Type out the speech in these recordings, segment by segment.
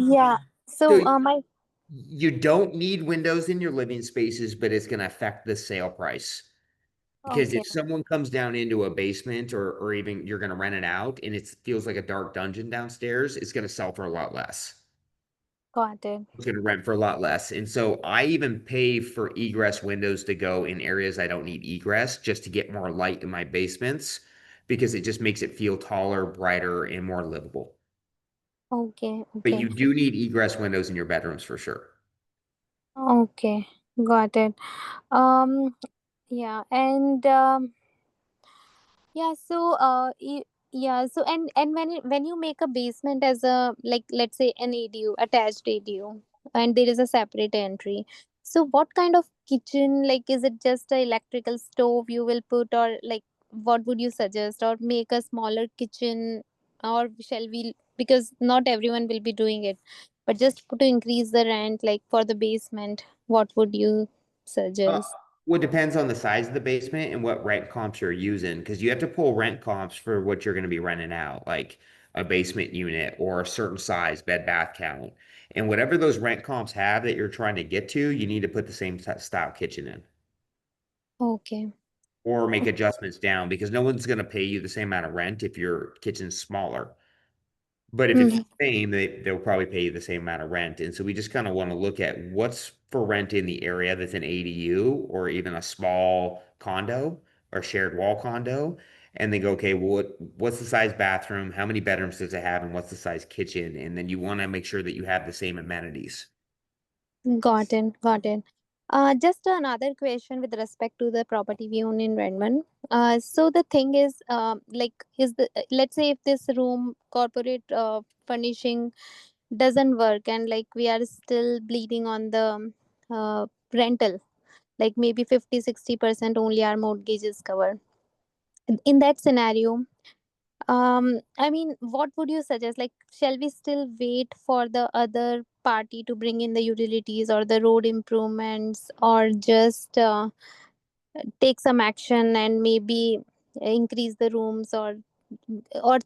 Yeah. So So, my you don't need windows in your living spaces, but it's going to affect the sale price. Because okay, if someone comes down into a basement or even you're going to rent it out and it feels like a dark dungeon downstairs, it's going to sell for a lot less. got it. It's going to rent for a lot less. And so I even pay for egress windows to go in areas I don't need egress just to get more light in my basements because it just makes it feel taller, brighter, and more livable. Okay, But okay, you do need egress windows in your bedrooms for sure. okay, got it. Um, yeah, and yeah, so yeah, so and when you make a basement as a, like, let's say an ADU, attached ADU, and there is a separate entry. So what kind of kitchen, like, is it just a electrical stove you will put, or like what would you suggest, or make a smaller kitchen, or shall we, because not everyone will be doing it, but just to increase the rent, like for the basement, what would you Uh, suggest? well, it depends on the size of the basement and what rent comps you're using because you have to pull rent comps for what you're going to be renting out, like a basement unit or a certain size bed bath count. And whatever those rent comps have that you're trying to get to, you need to put the same style kitchen in Okay. or make adjustments down because no one's going to pay you the same amount of rent if your kitchen's smaller. But if it's the Mhm. same, they'll probably pay you the same amount of rent. And so we just kind of want to look at what's for rent in the area that's an ADU or even a small condo or shared wall condo. And then go, okay, well, what's the size bathroom? How many bedrooms does it have? And what's the size kitchen? And then you want to make sure that you have the same amenities. Got it, got it. Just another question with respect to the property we own in Redmond. So the thing is, like, is the let's say if this room corporate furnishing doesn't work, and like we are still bleeding on the rental, like maybe 50-60% only our mortgage is covered. In that scenario, I mean, what would you suggest? Like, shall we still wait for the other party to bring in the utilities or the road improvements, or just take some action and maybe increase the rooms, or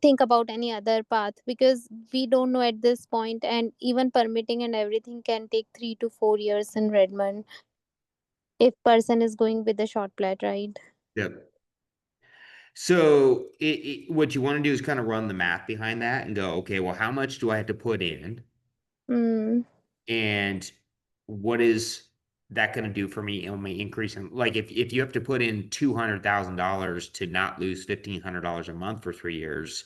think about any other path? Because we don't know at this point, and even permitting and everything can take 3 to 4 years in Redmond if person is going with the short plat, right? Yep. So what you want to do is kind of run the math behind that and go, okay, well, how much do I have to put in? Mm, And what is that going to do for me on my increase in like if you have to put in $200,000 to not lose $1,500 a month for 3 years,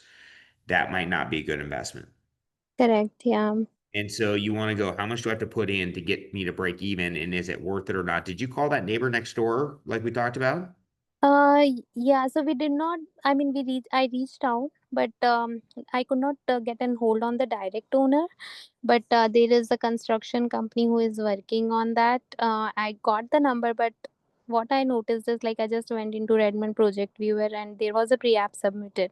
that might not be a good investment. correct. Yeah. And so you want to go, how much do I have to put in to get me to break even? And is it worth it or not? Did you call that neighbor next door like we talked about? Yeah, so we did not, I mean, I reached out, but I could not get an hold on the direct owner. But there is a construction company who is working on that. I got the number, but what I noticed is, like, I just went into Redmond Project Viewer and there was a pre-app submitted.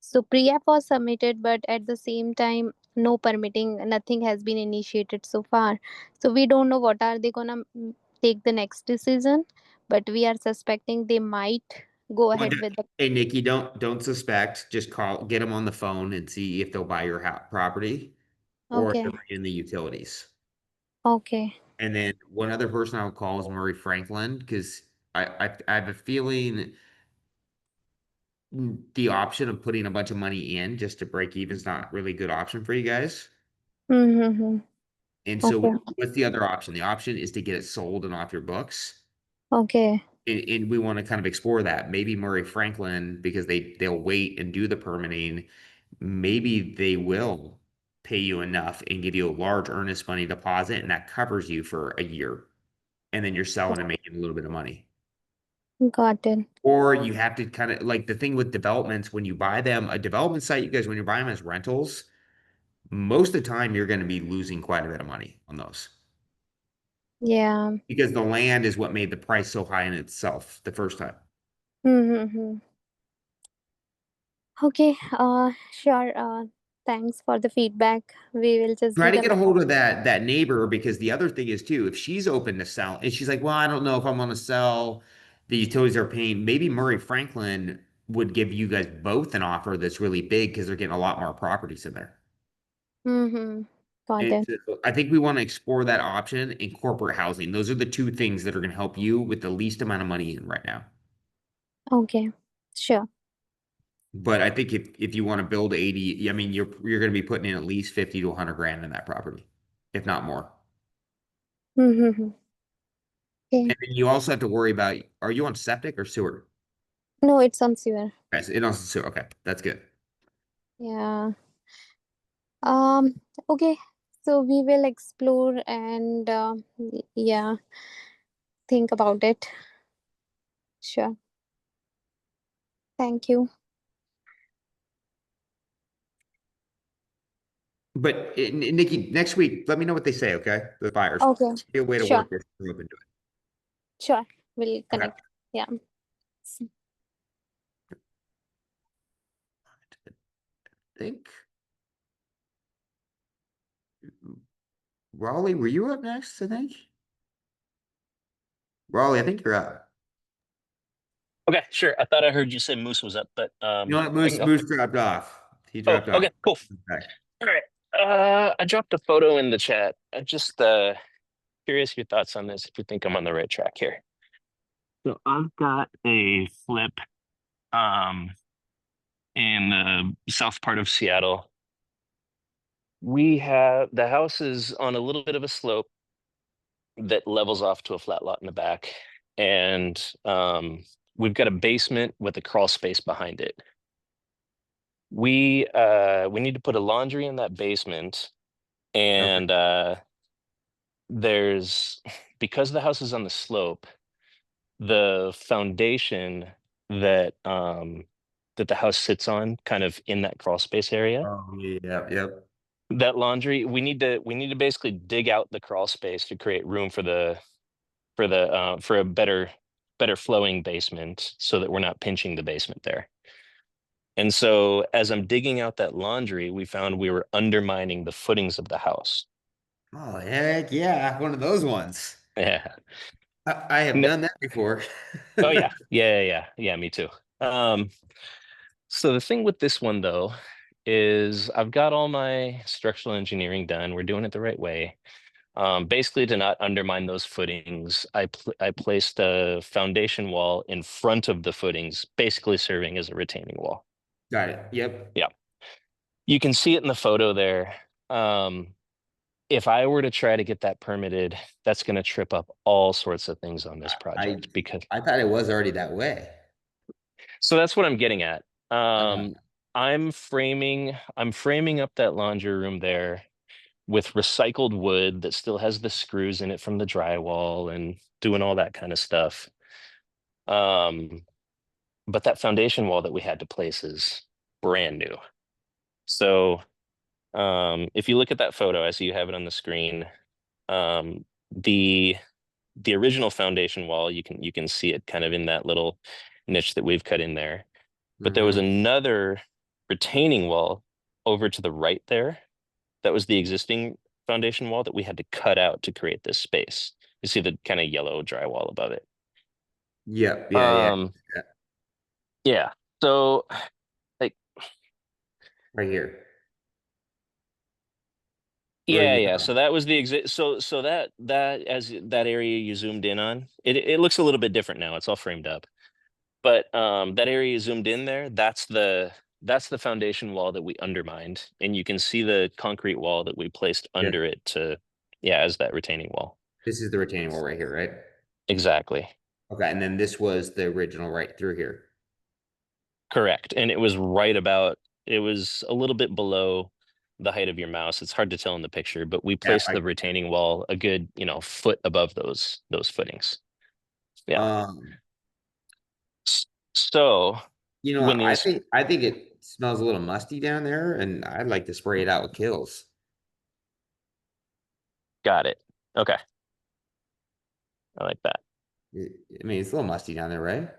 So pre-app was submitted, but at the same time, no permitting, nothing has been initiated so far. So we don't know what are they gonna take the next decision, but we are suspecting they might go Well, ahead with the. hey, Nikki, don't suspect. Just call, get them on the phone and see if they'll buy your property or if they're Okay, in the utilities. okay. And then one other person I'll call is Murray Franklin because I have a feeling the option of putting a bunch of money in just to break even is not really a good option for you guys. Mm-hmm. And so Okay, what's the other option? The option is to get it sold and off your books. okay. And we want to kind of explore that. Maybe Murray Franklin, because they'll wait and do the permitting, maybe they will pay you enough and give you a large earnest money deposit, and that covers you for a year. And then you're selling and making a little bit of money. Got it. Or you have to kind of like the thing with developments when you buy them, a development site, you guys, when you're buying them as rentals, most of the time you're going to be losing quite a bit of money on those Yeah. because the land is what made the price so high in itself the first time. Mm-hmm. Okay, sure. Thanks for the feedback. We will just Try do to the get a math. hold of that neighbor because the other thing is too, if she's open to sell and she's like, well, I don't know if I'm going to sell, the utilities are paying, maybe Murray Franklin would give you guys both an offer that's really big because they're getting a lot more properties in there. Mm-hmm. got And it. so I think we want to explore that option in corporate housing. Those are the two things that are going to help you with the least amount of money in right now. Okay, sure. But I think if you want to build 80, I mean, you're going to be putting in at least 50 to 100 grand in that property, if not more. Mm-hmm. Okay. And then you also have to worry about, are you on septic or sewer? No, it's on sewer. Okay, so it also sewer. Okay, that's good. Yeah. Um, okay. So we will explore and yeah, think about it. Sure. Thank you. But Nikki, next week, let me know what they say, okay? The buyers. Okay. Be a way to Sure. work this. We're open to Sure. We'll it. Okay. connect. Yeah. I think Raleigh, were you up next? I think Raleigh, I think you're up. Okay, sure. I thought I heard you say Moose was up, but You know what? I can go. Moose dropped off. He Oh, dropped off. okay, cool. Okay. All right. I dropped a photo in the chat. I'm just curious your thoughts on this if you think I'm on the right track here. So I've got a flip um in the south part of Seattle. We have the house is on a little bit of a slope that levels off to a flat lot in the back. And we've got a basement with a crawl space behind it. We need to put a laundry in that basement, Okay. and there's because the house is on the slope, the foundation that that the house sits on, kind of in that crawl space area, Oh, yeah, yep. that laundry, we need to basically dig out the crawl space to create room for a better flowing basement so that we're not pinching the basement there. And so as I'm digging out that laundry, we found we were undermining the footings of the house. Oh, heck yeah. One of those ones. Yeah. I have N- done that before. Oh yeah. Yeah, me too. Um, so the thing with this one though is I've got all my structural engineering done. We're doing it the right way. Basically, to not undermine those footings, I placed a foundation wall in front of the footings, basically serving as a retaining wall. Got it. Yep. Yeah. You can see it in the photo there. Um, if I were to try to get that permitted, that's going to trip up all sorts of things on this I project because I thought it was already that way. so that's what I'm getting at. Uh, Um, I'm framing up that laundry room there with recycled wood that still has the screws in it from the drywall and doing all that kind of stuff. Um, but that foundation wall that we had to place is brand new. So if you look at that photo, I see you have it on the screen. Um, the the original foundation wall, you can see it kind of in that little niche that we've cut in there. But there was uh-huh. another retaining wall over to the right there. That was the existing foundation wall that we had to cut out to create this space. You see the kind of yellow drywall above it. Yep. Yeah. Yeah. Um, Yeah. yeah. So like, Right here. Or yeah, yeah. yeah. So that was the exit. So that as that area you zoomed in on, it looks a little bit different now. It's all framed up. But that area you zoomed in there, that's the foundation wall that we undermined, and you can see the concrete wall that we placed Yeah. under it to, yeah, as that retaining wall. This is the retaining wall right here, right? Exactly. Okay. And then this was the original right through here. Correct. And it was a little bit below the height of your mouse. It's hard to tell in the picture, but we Yeah. placed the retaining wall a good, foot above those footings. Yeah. Um, So when I ins think it smells a little musty down there, and I'd like to spray it out with Kills. got it. Okay. I like that. I mean, it's a little musty down there, right?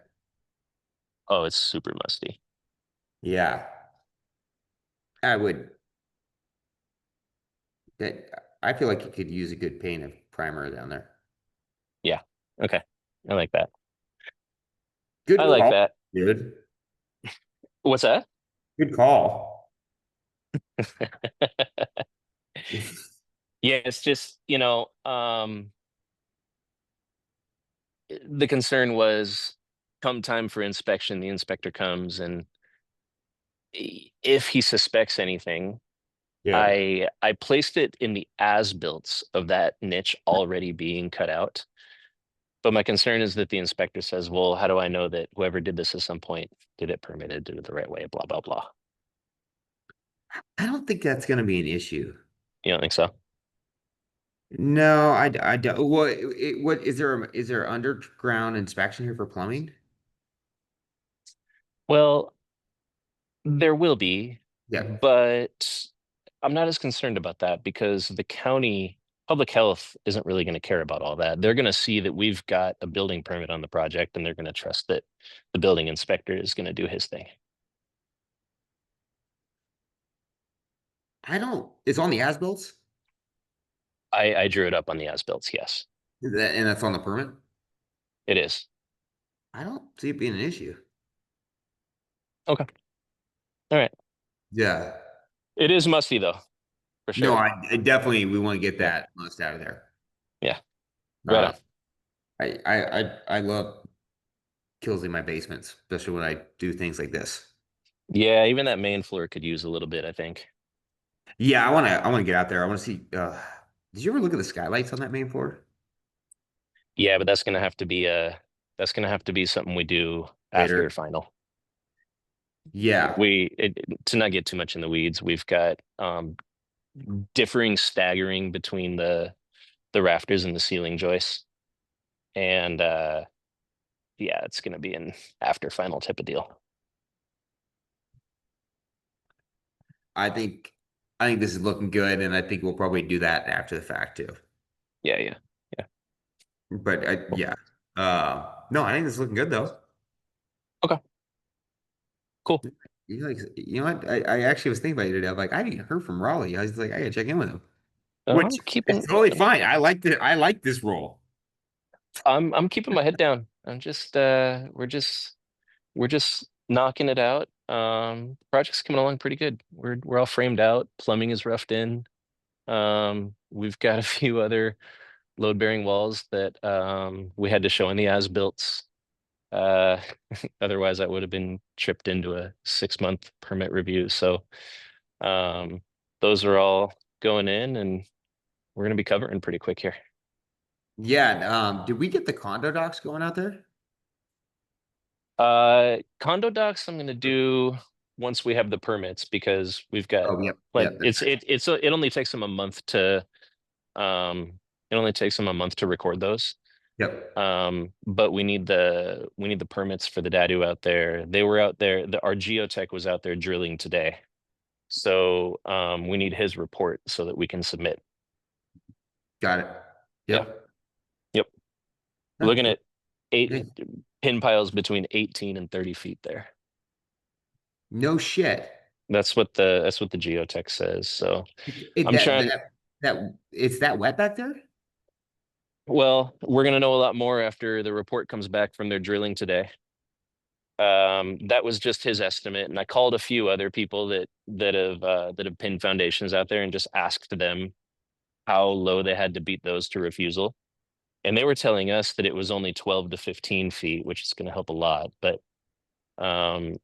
Oh, it's super musty. Yeah. I would. I feel like you could use a good paint of primer down there. Yeah. Okay. I like that. I Good like call, that. dude. What's that? Good call. Yeah, it's just, the concern was come time for inspection, the inspector comes and if he suspects anything, Yeah. I placed it in the as-built of that niche already being cut out. But my concern is that the inspector says, well, how do I know that whoever did this at some point did it permitted, did it the right way, blah, blah, blah. I don't think that's going to be an issue. You don't think so? No, I don't. What is there underground inspection here for plumbing? Well, there will be, Yep. but I'm not as concerned about that because the county public health isn't really going to care about all that. They're going to see that we've got a building permit on the project and they're going to trust that the building inspector is going to do his thing. I don't. It's on the as-bills? I drew it up on the as-built, yes. And that's on the permit? It is. I don't see it being an issue. Okay. All right. Yeah. It is musty though, for No, sure. I definitely we want to get Yeah. that most out of there. Yeah. Right Uh, on. I love kills in my basements, especially when I do things like this. Yeah, even that main floor could use a little bit, I think. Yeah, I want to get out there. I want to see. Did you ever look at the skylights on that main floor Yeah, but that's gonna have to be something we do after later? final. Yeah, To not get too much in the weeds, we've got differing staggering between the rafters and the ceiling joists. And yeah, it's gonna be an after final type of deal. I think I think this is looking good, and I think we'll probably do that after the fact too. Yeah, yeah, yeah. But Cool. yeah, no, I think this is looking good though. Okay, cool. You know what? I actually was thinking about you today. I'm like, I haven't even heard from Raleigh. I was like, I gotta check in with him. Which I'm is keeping totally fine. I like this role. I'm keeping my head down. I'm just we're just knocking it out. Project's coming along pretty good. We're all framed out. Plumbing is roughed in. We've got a few other load-bearing walls that we had to show in the as-built. Uh, otherwise, I would have been tripped into a 6-month permit review. So um, those are all going in, and we're going to be covering pretty quick here. Yeah. Did we get the condo docs going out there? Condo docs, I'm going to do once we have the permits because we've got Oh, yep, like yep, that's right. it only takes them a month to it only takes them a month to record those. Yep. But we need the permits for the dadu out there. They were out there. Our geotech was out there drilling today. So we need his report so that we can submit. Got it. Yeah. Yep. Yep. Oh, Looking cool. at eight Yeah. pin piles between 18 and 30 feet there. No shit. That's what the geotech says. So It, I'm trying. that it's that wet back there? Well, we're gonna know a lot more after the report comes back from their drilling today. That was just his estimate, and I called a few other people that have pinned foundations out there and just asked them how low they had to beat those to refusal. And they were telling us that it was only 12 to 15 feet, which is going to help a lot. But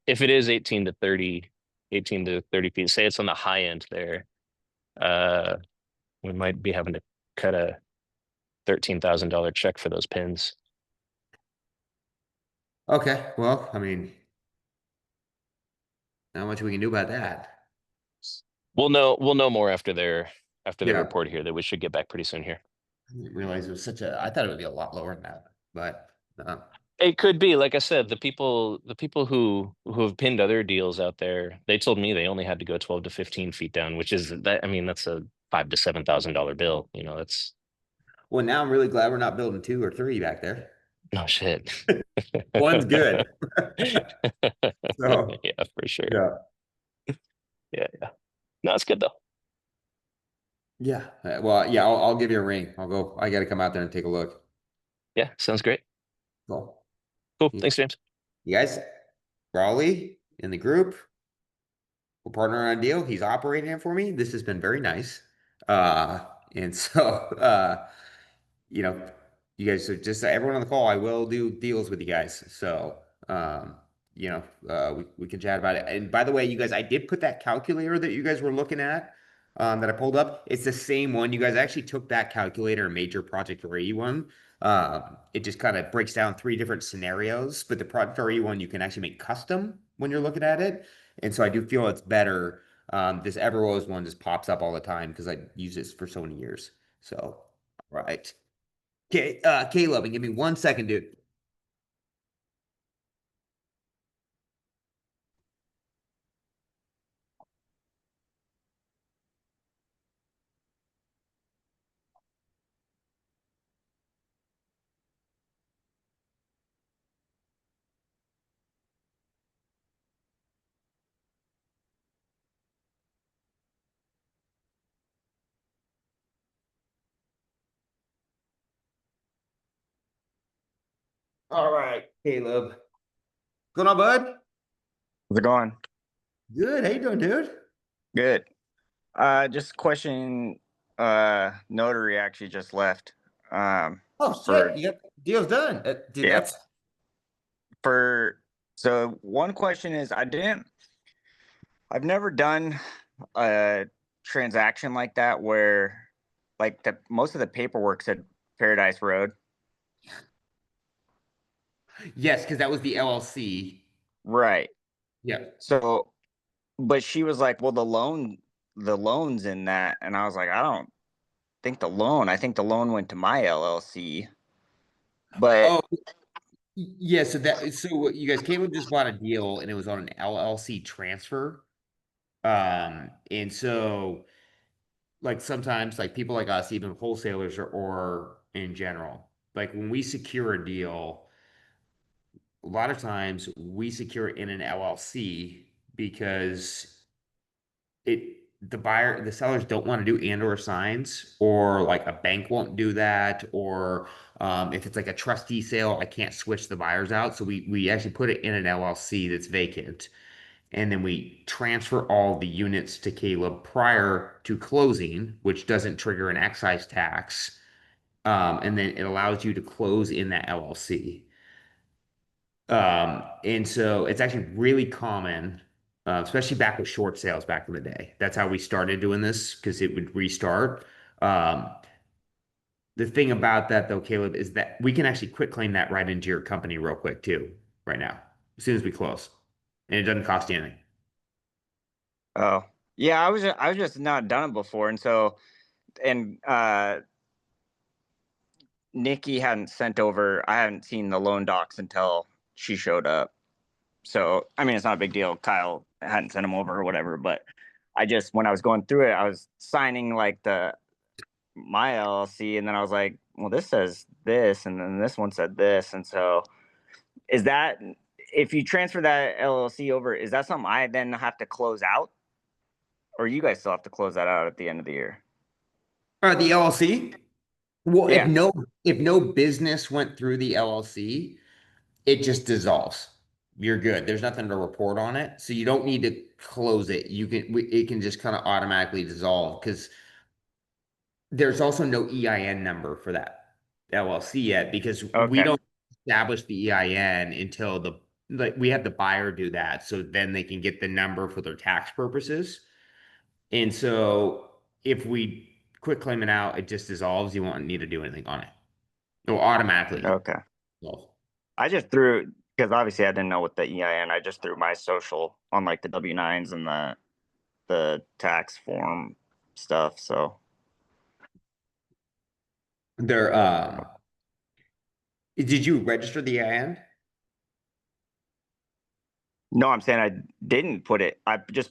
if it is 18 to 30 feet, say it's on the high end there, uh, we might be having to cut a $13,000 check for those pins. Okay. Well, I mean, not much we can do about that. We'll know more after their Yeah. report here that we should get back pretty soon here. I didn't realize it was such a, I thought it would be a lot lower than that, but It could be, like I said, the people who have pinned other deals out there, they told me they only had to go 12 to 15 feet down, which is that I mean that's a $5,000 to $7,000 bill. That's well, now I'm really glad we're not building two or three back there. no shit. One's good. So, Yeah, for sure. yeah. Yeah, yeah. No, it's good though. Yeah. Well, yeah, I'll give you a ring. I'll go. I got to come out there and take a look. Yeah, sounds great. Cool. Cool. You Thanks, James. you guys, Raleigh in the group, we're partnering on a deal. He's operating it for me. This has been very nice. And so, you know, you guys are just everyone on the call, I will do deals with you guys. So, you know, we can chat about it. And by the way, you guys, I did put that calculator that you guys were looking at, that I pulled up. It's the same one. You guys actually took that calculator and made your Project RE one. It just kind of breaks down three different scenarios, but the Project RE one you can actually make custom when you're looking at it. And so I do feel it's better. This Everose one just pops up all the time because I use this for so many years. So, right. Okay, Caleb, and give me 1 second, dude. All right, Caleb. What's going on, bud? How's it going? Good. How you doing, dude? Good. Just question. Notary actually just left. Oh For shit, you got deals done, dude. Yep. That's So one question is, I've never done a transaction like that where, like, the most of the paperwork's at Paradise Road. yes, because that was the LLC. Right. Yeah. So, but she was like, "Well, the loan's in that," and I was like, "I don't think the loan. I think the loan went to my LLC." But Oh, yeah. So what you guys, Caleb just bought a deal, and it was on an LLC transfer. And so like sometimes like people like us, even wholesalers or in general, like when we secure a deal, a lot of times we secure it in an LLC because it the sellers don't want to do and or signs, or like a bank won't do that, or if it's like a trustee sale, I can't switch the buyers out. So we actually put it in an LLC that's vacant, and then we transfer all the units to Caleb prior to closing, which doesn't trigger an excise tax. And then it allows you to close in that LLC. And so it's actually really common, especially back with short sales back in the day. That's how we started doing this because it would restart. Um, the thing about that though, Caleb, is that we can actually quit claim that right into your company real quick too, right now, as soon as we close. And it doesn't cost you anything. oh, yeah, I was just not done it before, and so and Nikki hadn't sent over. I hadn't seen the loan docs until she showed up. So I mean, it's not a big deal. Kyle hadn't sent them over or whatever, but I just when I was going through it, I was signing like the my LLC, and then I was like, well, this says this, and then this one said this, and so is that if you transfer that LLC over, is that something I then have to close out, or you guys still have to close that out at the end of the year? The LLC? Well, Yeah. if no business went through the LLC, it just dissolves. You're good. There's nothing to report on it, so you don't need to close it. It can just kind of automatically dissolve because there's also no EIN number for that LLC yet because we Okay. don't establish the EIN until we have the buyer do that, so then they can get the number for their tax purposes. And so if we quit claiming out, it just dissolves. You won't need to do anything on it. It'll automatically Okay. dissolve. I just threw because obviously I didn't know what the EIN. I just threw my social on like the W-9s and the tax form stuff. So There, did you register the EIN? no, I'm saying I didn't put it. I just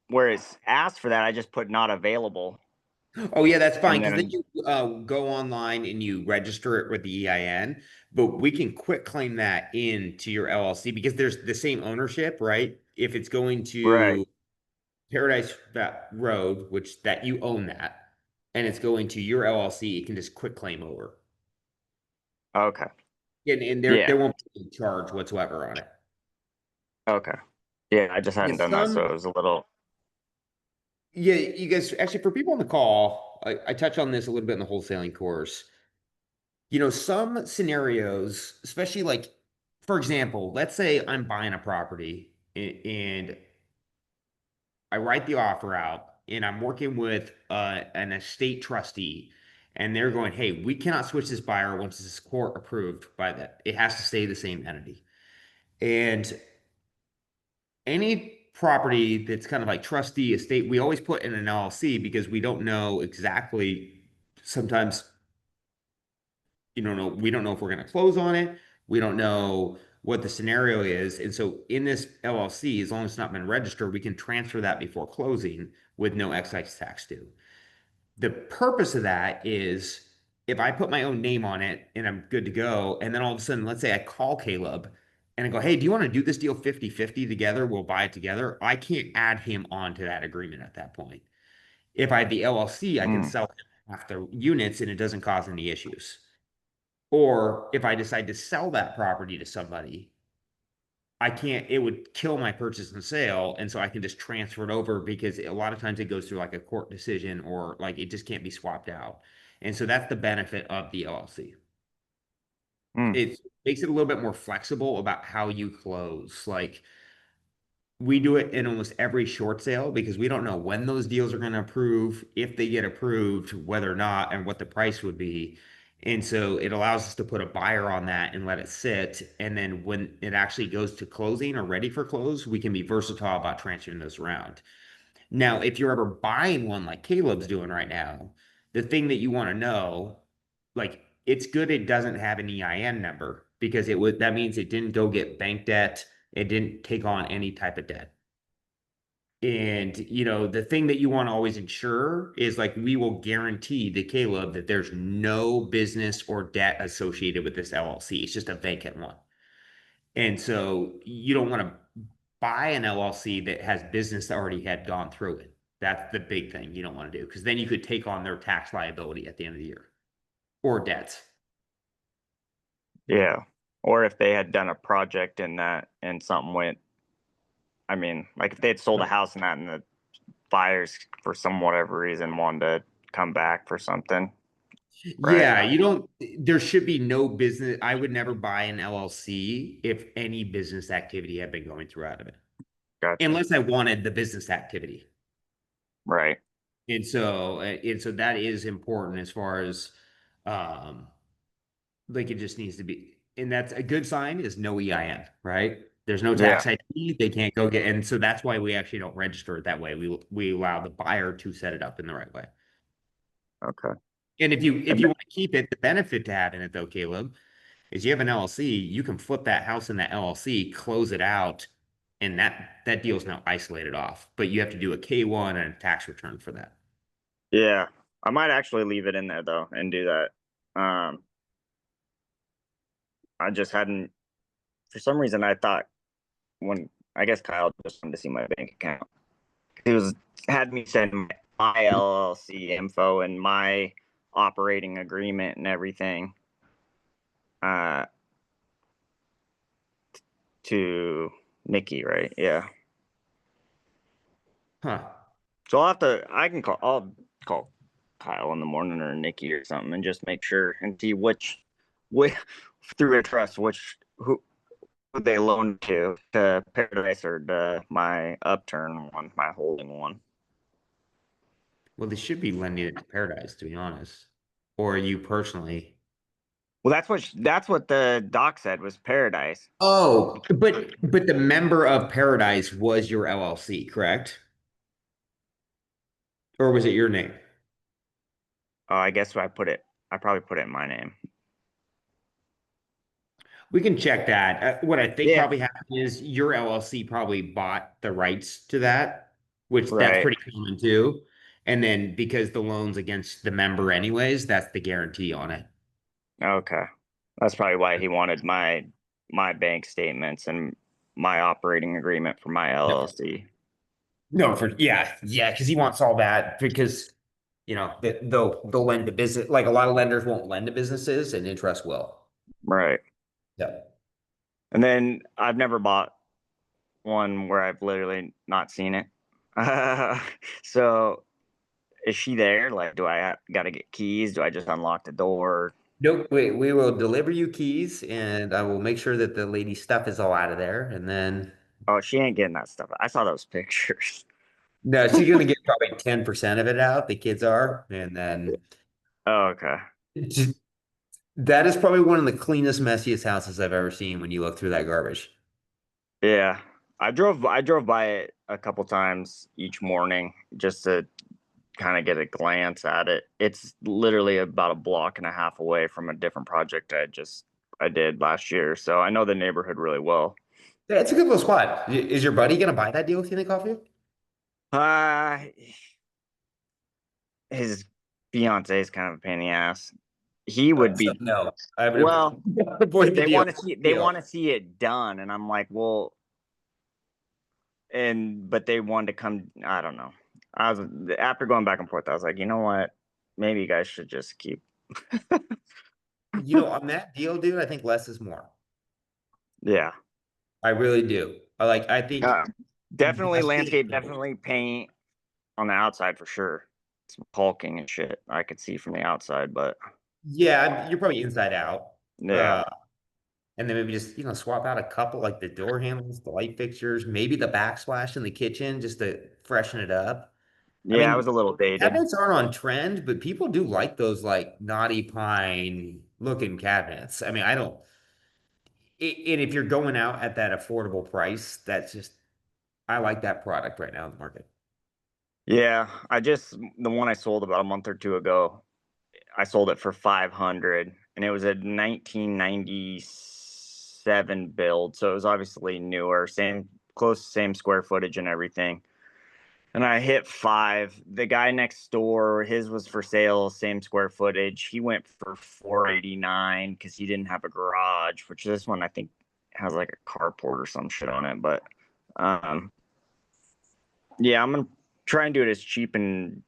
where it's asked for that, I just put not available. Oh yeah, that's fine And because then then you go online and you register it with the EIN. But we can quit claim that into your LLC because there's the same ownership, right? If it's going right. to Paradise Road, which that you own that, and it's going to your LLC, it can just quit claim over, Okay. and Yeah. there won't be any charge whatsoever on it. Okay. Yeah, I just hadn't Yes, done that, so it was a little. Yeah, you guys, actually, for people on the call, I touch on this a little bit in the wholesaling course. Some scenarios, especially like, for example, let's say I'm buying a property and I write the offer out and I'm working with an estate trustee and they're going, hey, we cannot switch this buyer once this is court approved by that. It has to stay the same entity. And any property that's kind of like trustee estate, we always put in an LLC because we don't know exactly. Sometimes we don't know if we're going to close on it. We don't know what the scenario is. And so in this LLC, as long as it's not been registered, we can transfer that before closing with no excise tax due. The purpose of that is if I put my own name on it and I'm good to go, and then all of a sudden, let's say I call Caleb and I go, hey, do you want to do this deal 50-50 together? We'll buy it together. I can't add him onto that agreement at that point. If I have the LLC, I can sell him half the units and it doesn't cause any issues. Or if I decide to sell that property to somebody, it would kill my purchase and sale. And so I can just transfer it over because a lot of times it goes through like a court decision or like it just can't be swapped out. And so that's the benefit of the LLC. It makes it a little bit more flexible about how you close. Like we do it in almost every short sale because we don't know when those deals are going to approve, if they get approved, whether or not, and what the price would be. And so it allows us to put a buyer on that and let it sit. And then when it actually goes to closing or ready for close, we can be versatile about transferring those around. Now, if you're ever buying one like Caleb's doing right now, the thing that you want to know, like it's good it doesn't have an EIN number because that means it didn't go get bank debt. It didn't take on any type of debt. And the thing that you want to always ensure is like we will guarantee to Caleb that there's no business or debt associated with this LLC. It's just a vacant one. And so you don't want to buy an LLC that has business that already had gone through it. That's the big thing you don't want to do because then you could take on their tax liability at the end of the year or debts. Yeah. Or if they had done a project in that and something went, I mean, like if they had sold a house in that and the buyers for some whatever reason wanted to come back for something. Right. Yeah, there should be no business. I would never buy an LLC if any business activity had been going through out of it. Gotcha. Unless I wanted the business activity. Right. And so that is important as far as like it just needs to be, and that's a good sign is no EIN, right? There's no tax ID, they can't go get, and so that's why we actually don't register it that way. We allow the buyer to set it up in the right way. Okay. And if you want to keep it, the benefit to having it though, Caleb, is you have an LLC, you can flip that house in that LLC, close it out, and that deal's now isolated off. But you have to do a K-1 and a tax return for that. Yeah. I might actually leave it in there though and do that. I just hadn't, for some reason I thought I guess Kyle just wanted to see my bank account. He had me send my LLC info and my operating agreement and everything to Nikki, right? Yeah. Huh. So I'll call Kyle in the morning or Nikki or something and just make sure and see which through a trust who they loan to Paradise or to my Upturn one, my holding one. Well, they should be lending it to Paradise, to be honest. Or you personally. Well, that's what the doc said was Paradise. Oh, but the member of Paradise was your LLC, correct? Or was it your name? Oh, I guess I probably put it in my name. We can check that. What I think probably happened is your LLC probably bought the rights to that, which that's pretty common too. And then because the loan's against the member anyways, that's the guarantee on it. Okay. That's probably why he wanted my bank statements and my operating agreement for my LLC. No, because he wants all that because they'll lend to business. Like a lot of lenders won't lend to businesses, and interest will. Right. Yeah. And then I've never bought one where I've literally not seen it. So is she there? Like, do I got to get keys? Do I just unlock the door? Nope. We will deliver you keys, and I will make sure that the lady's stuff is all out of there. And then, Oh, she ain't getting that stuff. I saw those pictures. no, she's gonna get probably 10% of it out. The kids are, and then Oh, okay. that is probably one of the cleanest, messiest houses I've ever seen when you look through that garbage. Yeah. I drove by it a couple times each morning just to kind of get a glance at it. It's literally about a block and a half away from a different project I did last year. So I know the neighborhood really well. Yeah, it's a good little spot. Is your buddy gonna buy that deal with you, think, off you? Uh his fiance is kind of a pain in the ass. He would So, be no, I would well, avoid the they deal. want to see it done, and I'm like, well, but they wanted to come. I don't know. I was After going back and forth, I was like, you know what? Maybe you guys should just keep. On that deal, dude, I think less is more. Yeah. I really do. I think Definitely less is landscape, more. definitely paint on the outside for sure. Some caulking and shit I could see from the outside, but Yeah, you're probably inside out. yeah. And then maybe just, swap out a couple like the door handles, the light fixtures, maybe the backsplash in the kitchen just to freshen it up. I Yeah, I mean, was a little dated. cabinets aren't on trend, but people do like those like knotty pine looking cabinets. I mean, I don't, and if you're going out at that affordable price, I like that product right now in the market. Yeah, the one I sold about a month or two ago, I sold it for 500 and it was a 1997 build, so it was obviously newer, same square footage and everything. And I hit 5. The guy next door, his was for sale, same square footage. He went for 489 because he didn't have a garage, which this one I think has like a carport or some shit on it. But yeah, I'm gonna try and do it as cheap and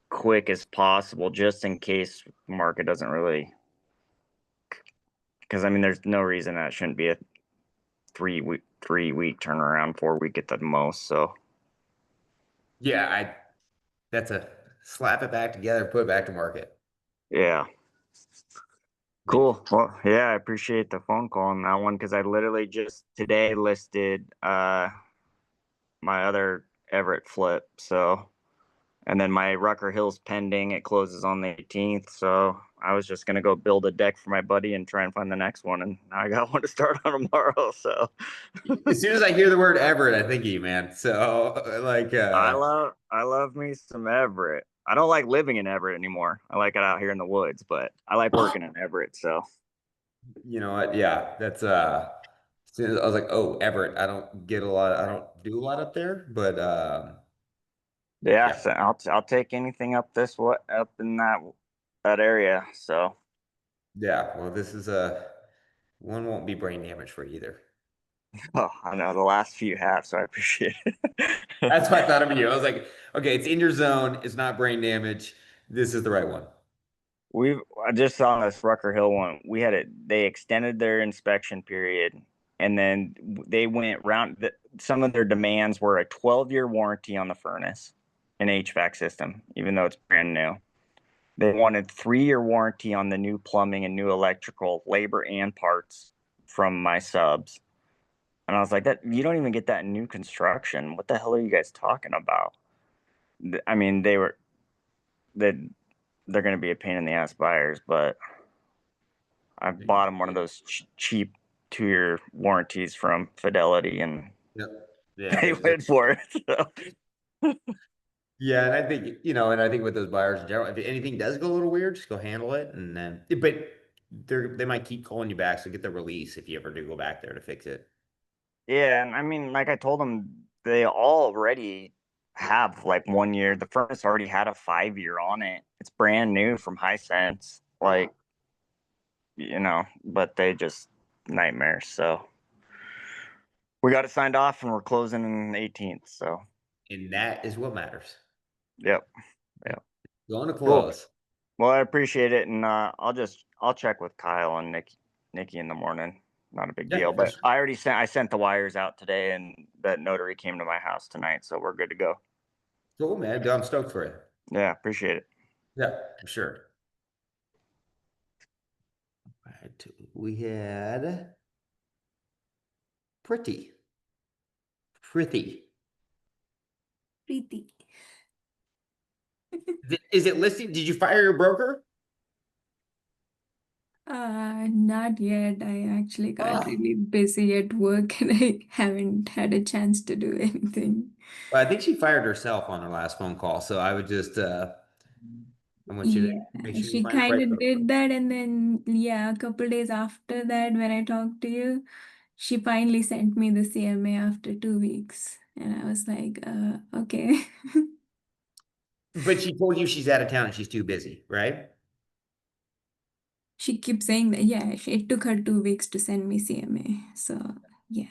quick as possible, just in case the market doesn't really. Because I mean, there's no reason that shouldn't be a 3 week turnaround, 4 week at the most. So Yeah, that's a slap it back together, put it back to market. yeah. Cool. Well, yeah, I appreciate the phone call on that one because I literally just today listed my other Everett flip. So, and then my Rucker Hill's pending. It closes on the 18th. So I was just gonna go build a deck for my buddy and try and find the next one. And now I got one to start on tomorrow. So As soon as I hear the word Everett, I think of you, man. So I love me some Everett. I don't like living in Everett anymore. I like it out here in the woods, but I like working in Everett. So you know what? Yeah, that's as soon as I was like, oh, Everett, I don't do a lot up there, but yeah, yeah. so I'll take anything up in that area. So Yeah, well, this is one won't be brain damage for either. oh, I know the last few have, so I appreciate it. That's what I thought of you. I was like, okay, it's in your zone, it's not brain damage. This is the right one. I just saw this Rucker Hill one. They extended their inspection period, and then they went round. Some of their demands were a 12-year warranty on the furnace and HVAC system, even though it's brand new. They wanted 3-year warranty on the new plumbing and new electrical, labor and parts from my subs. And I was like, that you don't even get that in new construction. What the hell are you guys talking about? I mean, they're going to be a pain in the ass buyers, but I bought them one of those cheap 2-year warranties from Fidelity, and Yep. Yeah, they went for it. So. yeah, and I think, and I think with those buyers in general, if anything does go a little weird, just go handle it. And then, but they might keep calling you back. So get the release if you ever do go back there to fix it. Yeah, and I mean, like I told them, they already have like 1 year. The furnace already had a 5-year on it. It's brand new from Hisense, like, but they just nightmares. So we got it signed off, and we're closing on the 18th. So And that is what matters. yep. Going to Cool. close. Well, I appreciate it, and I'll check with Kyle and Nikki in the morning. Not a big Yeah, deal, for but sure. I sent the wires out today, and that notary came to my house tonight, so we're good to go. Cool, man. I'm stoked for it. Yeah, appreciate it. Yeah, for sure. Right, we had Pretty. Preeti. Is it listed? Did you fire your broker? Not yet. I actually got Oh. really busy at work and I haven't had a chance to do anything. Well, I think she fired herself on her last phone call, so I would just I want you to Yeah, make sure you she find the kind right of broker. did that, and then yeah, a couple days after that, when I talked to you, she finally sent me the CMA after 2 weeks, and I was like, okay. But she told you she's out of town and she's too busy, right? She keeps saying that, yeah, it took her 2 weeks to send me CMA, so yeah.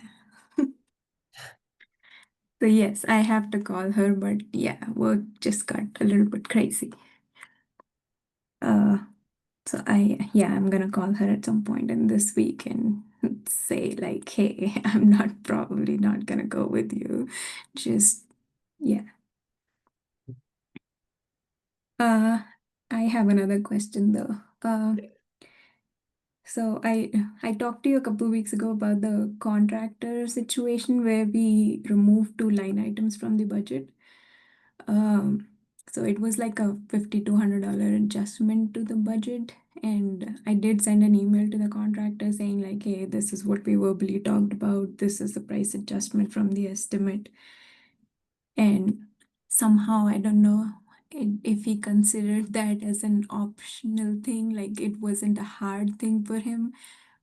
So yes, I have to call her, but yeah, work just got a little bit crazy. Uh, So yeah, I'm gonna call her at some point in this week and say like, hey, I'm not probably not gonna go with you. Just yeah. Uh, I have another question though. So I talked to you a couple weeks ago about the contractor situation where we removed two line items from the budget. Um, so it was like a $5,200 adjustment to the budget. And I did send an email to the contractor saying, like, hey, this is what we verbally talked about. This is the price adjustment from the estimate. And somehow, I don't know if he considered that as an optional thing, like it wasn't a hard thing for him,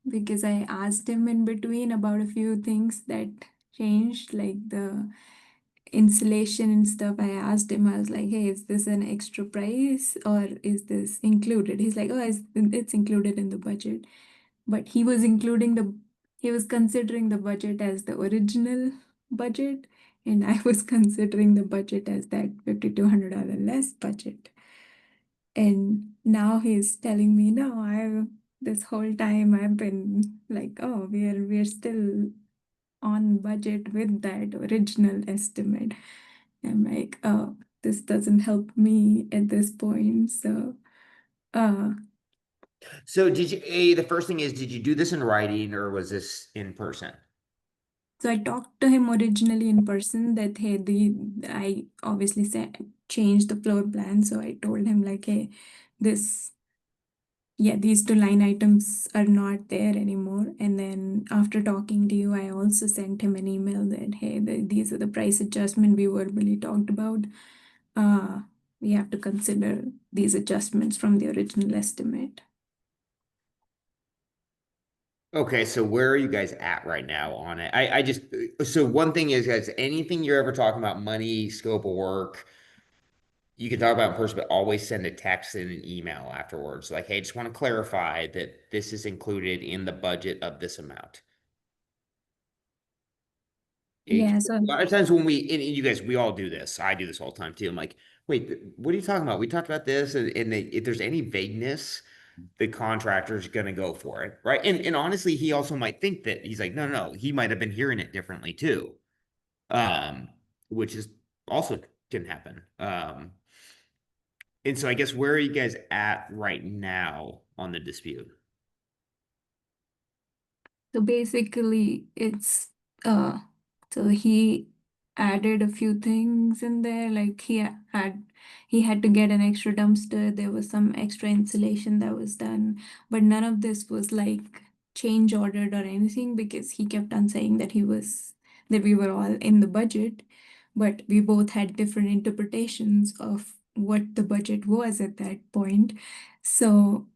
because I asked him in between about a few things that changed, like the insulation and stuff. I asked him, I was like, hey, is this an extra price or is this included? He's like, oh, it's included in the budget. But he was considering the budget as the original budget, and I was considering the budget as that $5,200 less budget. And now he's telling me, no, this whole time I've been like, oh, we're still on budget with that original estimate. I'm like, oh, this doesn't help me at this point. Uh, So the first thing is, did you do this in writing or was this in person? so I talked to him originally in person that, hey, I obviously said change the floor plan. So I told him like, hey, this yeah, these two line items are not there anymore. And then after talking to you, I also sent him an email that, hey, these are the price adjustment we verbally talked about. Uh, we have to consider these adjustments from the original estimate. Okay, so where are you guys at right now on it? I just so one thing is, guys, anything you're ever talking about money, scope of work, you can talk about in person, but always send a text and an email afterwards. Like, hey, just want to clarify that this is included in the budget of this amount. Yeah, A so lot of times when and you guys, we all do this. I do this all the time too. I'm like, wait, what are you talking about? We talked about this, and if there's any vagueness, the contractor's going to go for it, right? And honestly, he also might think that he's like, no, he might have been hearing it differently too, um, which is also can happen. And so I guess where are you guys at right now on the dispute? So basically, it's uh, so he added a few things in there. Like he had to get an extra dumpster. There was some extra insulation that was done, but none of this was like change ordered or anything because he kept on saying that we were all in the budget, but we both had different interpretations of what the budget was at that point. So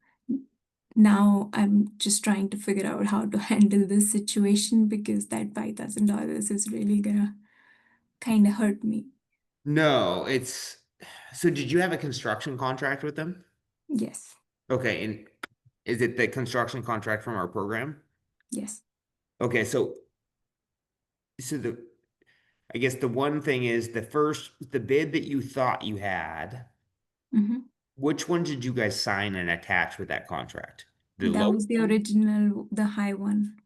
now I'm just trying to figure out how to handle this situation because that $5,000 is really gonna kind of hurt me. No, so did you have a construction contract with them? Yes, Okay, and is it the construction contract from our program? yes. Okay, so I guess the one thing is the bid that you thought you had, Hmm. which one did you guys sign and attach with that contract? The That low was the one? original, the high one.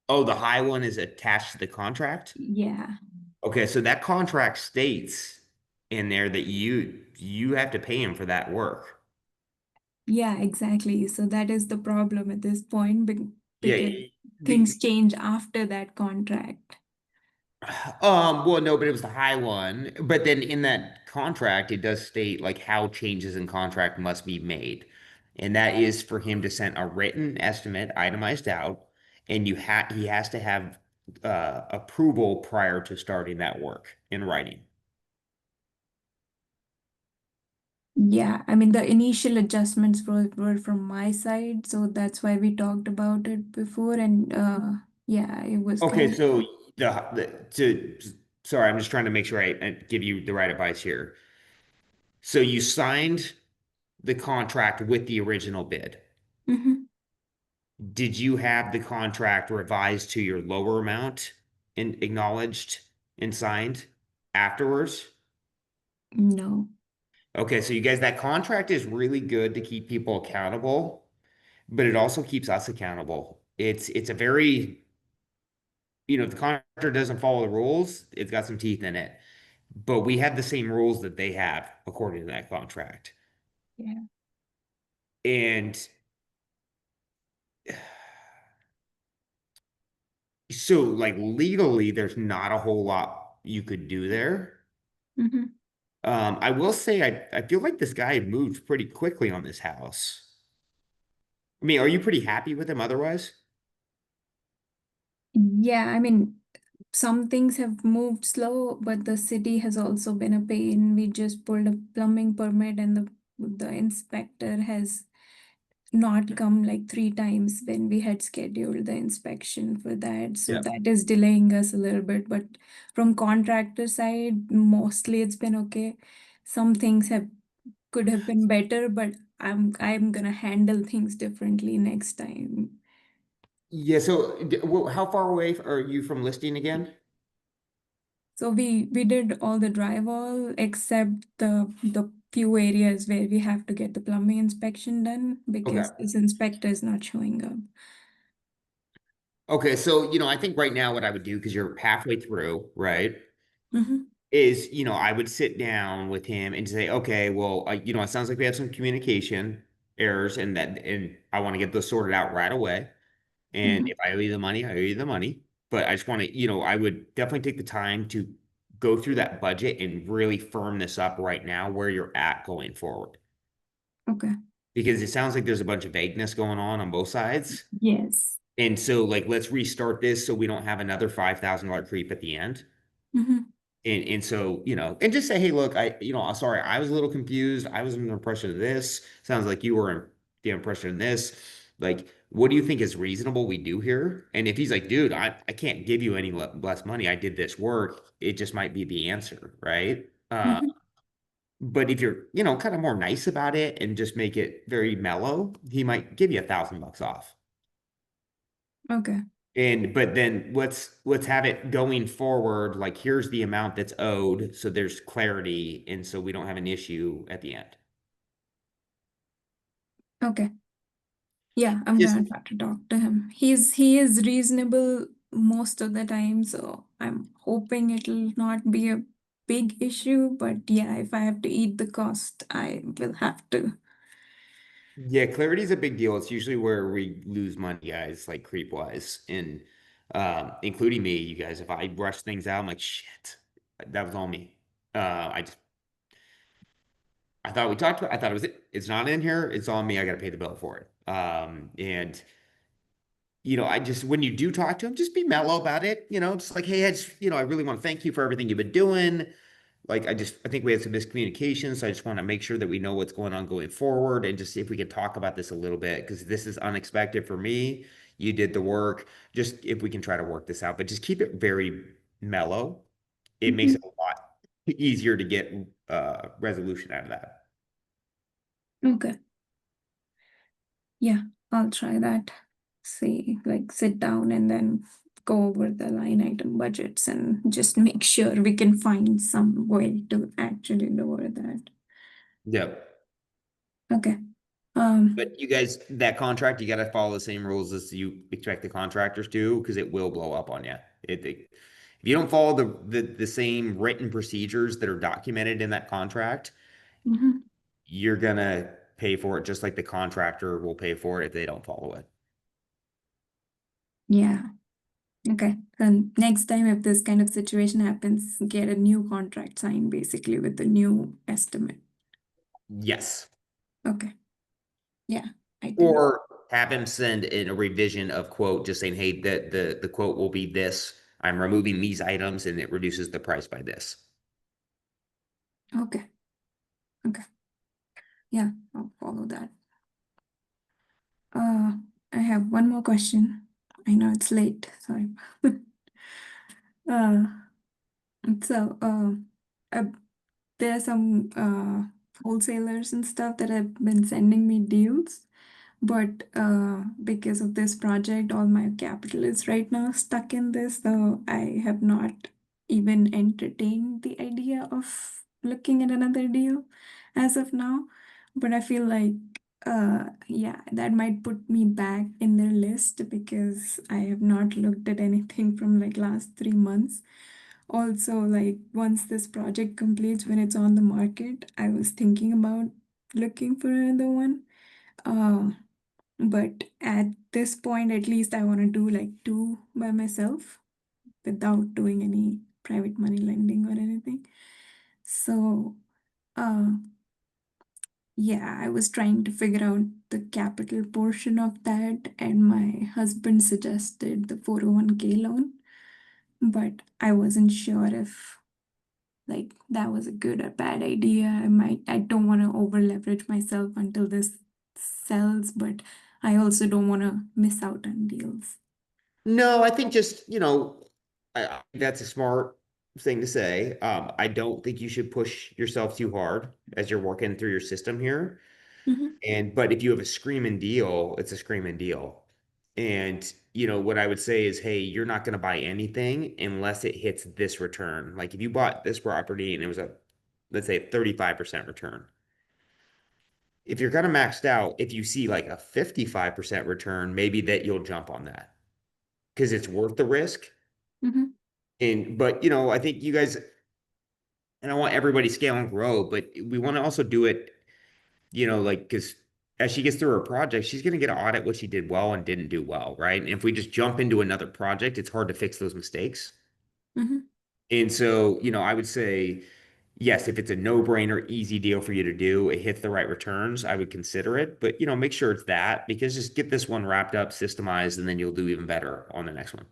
Oh, the high one is attached to the contract? Yeah. Okay, so that contract states in there that you have to pay him for that work. Yeah, exactly. So that is the problem at this point Yeah. because things change after that contract. Well, no, but it was the high one. But then in that contract, it does state like how changes in contract must be made. And that is for him to send a written estimate itemized out, and he has to have approval prior to starting that work in writing. Yeah, I mean the initial adjustments were from my side, so that's why we talked about it before, and yeah, it was Okay, kind of. so sorry, I'm just trying to make sure I give you the right advice here. So you signed the contract with the original bid. Mhm. Did you have the contract revised to your lower amount and acknowledged and signed afterwards? No. Okay, so you guys, that contract is really good to keep people accountable, but it also keeps us accountable. It's a very, if the contractor doesn't follow the rules, it's got some teeth in it. But we have the same rules that they have according to that contract. Yeah. And so like legally, there's not a whole lot you could do there. Mhm. I will say I feel like this guy moved pretty quickly on this house. I mean, are you pretty happy with him otherwise? Yeah, I mean, some things have moved slow, but the city has also been a pain. We just pulled a plumbing permit, and the inspector has not come like 3 times when we had scheduled the inspection for that. So Yeah. that is delaying us a little bit. But from contractor side, mostly it's been okay. Some things have could have been better, but I'm gonna handle things differently next time. Yeah, so how far away are you from listing again? So we did all the drywall except the few areas where we have to get the plumbing inspection done Okay. because this inspector is not showing up. Okay, so I think right now what I would do, because you're halfway through, right? Mm-hmm. Is I would sit down with him and say, okay, well, it sounds like we have some communication errors, and I want to get those sorted out right away. And Mm-hmm. if I owe you the money, I owe you the money. But I just want to, I would definitely take the time to go through that budget and really firm this up right now where you're at going forward. Okay. Because it sounds like there's a bunch of vagueness going on both sides. Yes. And so, like, let's restart this so we don't have another $5,000 creep at the end. Mm-hmm. And so, and just say, hey, look, I'm sorry, I was a little confused. I was under the impression of this. Sounds like you were in the impression of this. Like, what do you think is reasonable we do here? And if he's like, dude, I can't give you any less money. I did this work. It just might be the answer, right? Mm-hmm. But if you're, kind of more nice about it and just make it very mellow, he might give you $1,000 off. Okay. But then let's have it going forward. Like, here's the amount that's owed, so there's clarity, and so we don't have an issue at the end. Okay. Yeah, I'm Just gonna try to talk to him. He is reasonable most of the time, so I'm hoping it'll not be a big issue. But yeah, if I have to eat the cost, I will have to. Yeah, clarity is a big deal. It's usually where we lose money, guys, like creep wise, and including me, you guys. If I rush things out, I'm like, shit, that was all me. I thought we talked about. I thought it was it. It's not in here. It's on me. I got to pay the bill for it. And I just, when you do talk to him, just be mellow about it. Just like, hey, I really want to thank you for everything you've been doing. Like, I think we had some miscommunication, so I just want to make sure that we know what's going on going forward, and just see if we can talk about this a little bit, because this is unexpected for me. You did the work. Just if we can try to work this out, but just keep it very mellow. It makes it Mhm. a lot easier to get resolution out of that. Okay. Yeah, I'll try that. See, like sit down and then go over the line item budgets and just make sure we can find some way to actually lower that. Yep. Okay. But you guys, that contract, you got to follow the same rules as you expect the contractors to, because it will blow up on you. If you don't follow the same written procedures that are documented in that contract, Mm-hmm. you're gonna pay for it just like the contractor will pay for it if they don't follow it. Yeah. Okay. Then next time if this kind of situation happens, get a new contract signed basically with the new estimate. Yes. Okay. Yeah, I can. Or have him send in a revision of quote, just saying, hey, the quote will be this. I'm removing these items and it reduces the price by this. Okay. Okay. Yeah, I'll follow that. I have one more question. I know it's late, sorry. uh, so uh, there are some wholesalers and stuff that have been sending me deals, but because of this project, all my capital is right now stuck in this, so I have not even entertained the idea of looking at another deal as of now. But I feel like, yeah, that might put me back in their list because I have not looked at anything from like last 3 months. Also, like once this project completes, when it's on the market, I was thinking about looking for another one. Uh, but at this point, at least I want to do like two by myself without doing any private money lending or anything. So, uh, yeah, I was trying to figure out the capital portion of that, and my husband suggested the 401k loan, but I wasn't sure if like that was a good or bad idea. I don't want to over leverage myself until this sells, but I also don't want to miss out on deals. No, I think just, I think that's a smart thing to say. I don't think you should push yourself too hard as you're working through your system here. Mm-hmm. But if you have a screaming deal, it's a screaming deal. And what I would say is, hey, you're not going to buy anything unless it hits this return. Like if you bought this property and it was let's say 35% return. If you're kind of maxed out, if you see like a 55% return, maybe that you'll jump on that because it's worth the risk. Mm-hmm. But I think you guys, and I want everybody to scale and grow, but we want to also do it, like, because as she gets through her project, she's going to get an audit what she did well and didn't do well, right? And if we just jump into another project, it's hard to fix those mistakes. Mm-hmm. And so, I would say, yes, if it's a no-brainer, easy deal for you to do, it hits the right returns, I would consider it. But, make sure it's that because just get this one wrapped up, systemized, and then you'll do even better on the next one.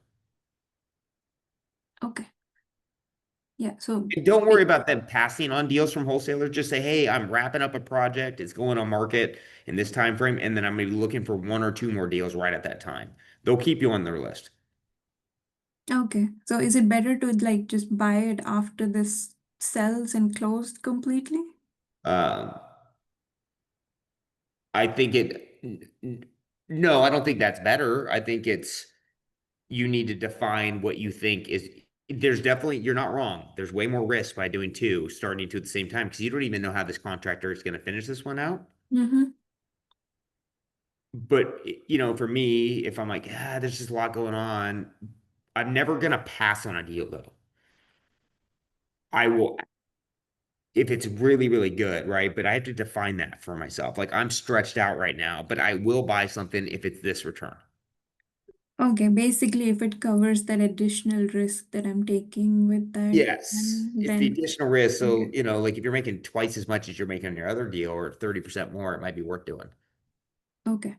Okay. Yeah. So And don't worry about them passing on deals from wholesalers. Just say, hey, I'm wrapping up a project. It's going on market in this time frame, and then I'm maybe looking for one or two more deals right at that time. They'll keep you on their list. okay. So is it better to like just buy it after this sells and closed completely? Um, I think no, I don't think that's better. I think you need to define what you think is. There's definitely, you're not wrong. There's way more risk by doing two, starting two at the same time, because you don't even know how this contractor is going to finish this one out. Mm-hmm. But for me, if I'm like, there's just a lot going on, I'm never gonna pass on a deal though. I will if it's really, really good, right? But I have to define that for myself. Like I'm stretched out right now, but I will buy something if it's this return. Okay. Basically, if it covers that additional risk that I'm taking with that, Yes, it's the then additional risk. So, okay. like if you're making twice as much as you're making on your other deal or 30% more, it might be worth doing. Okay.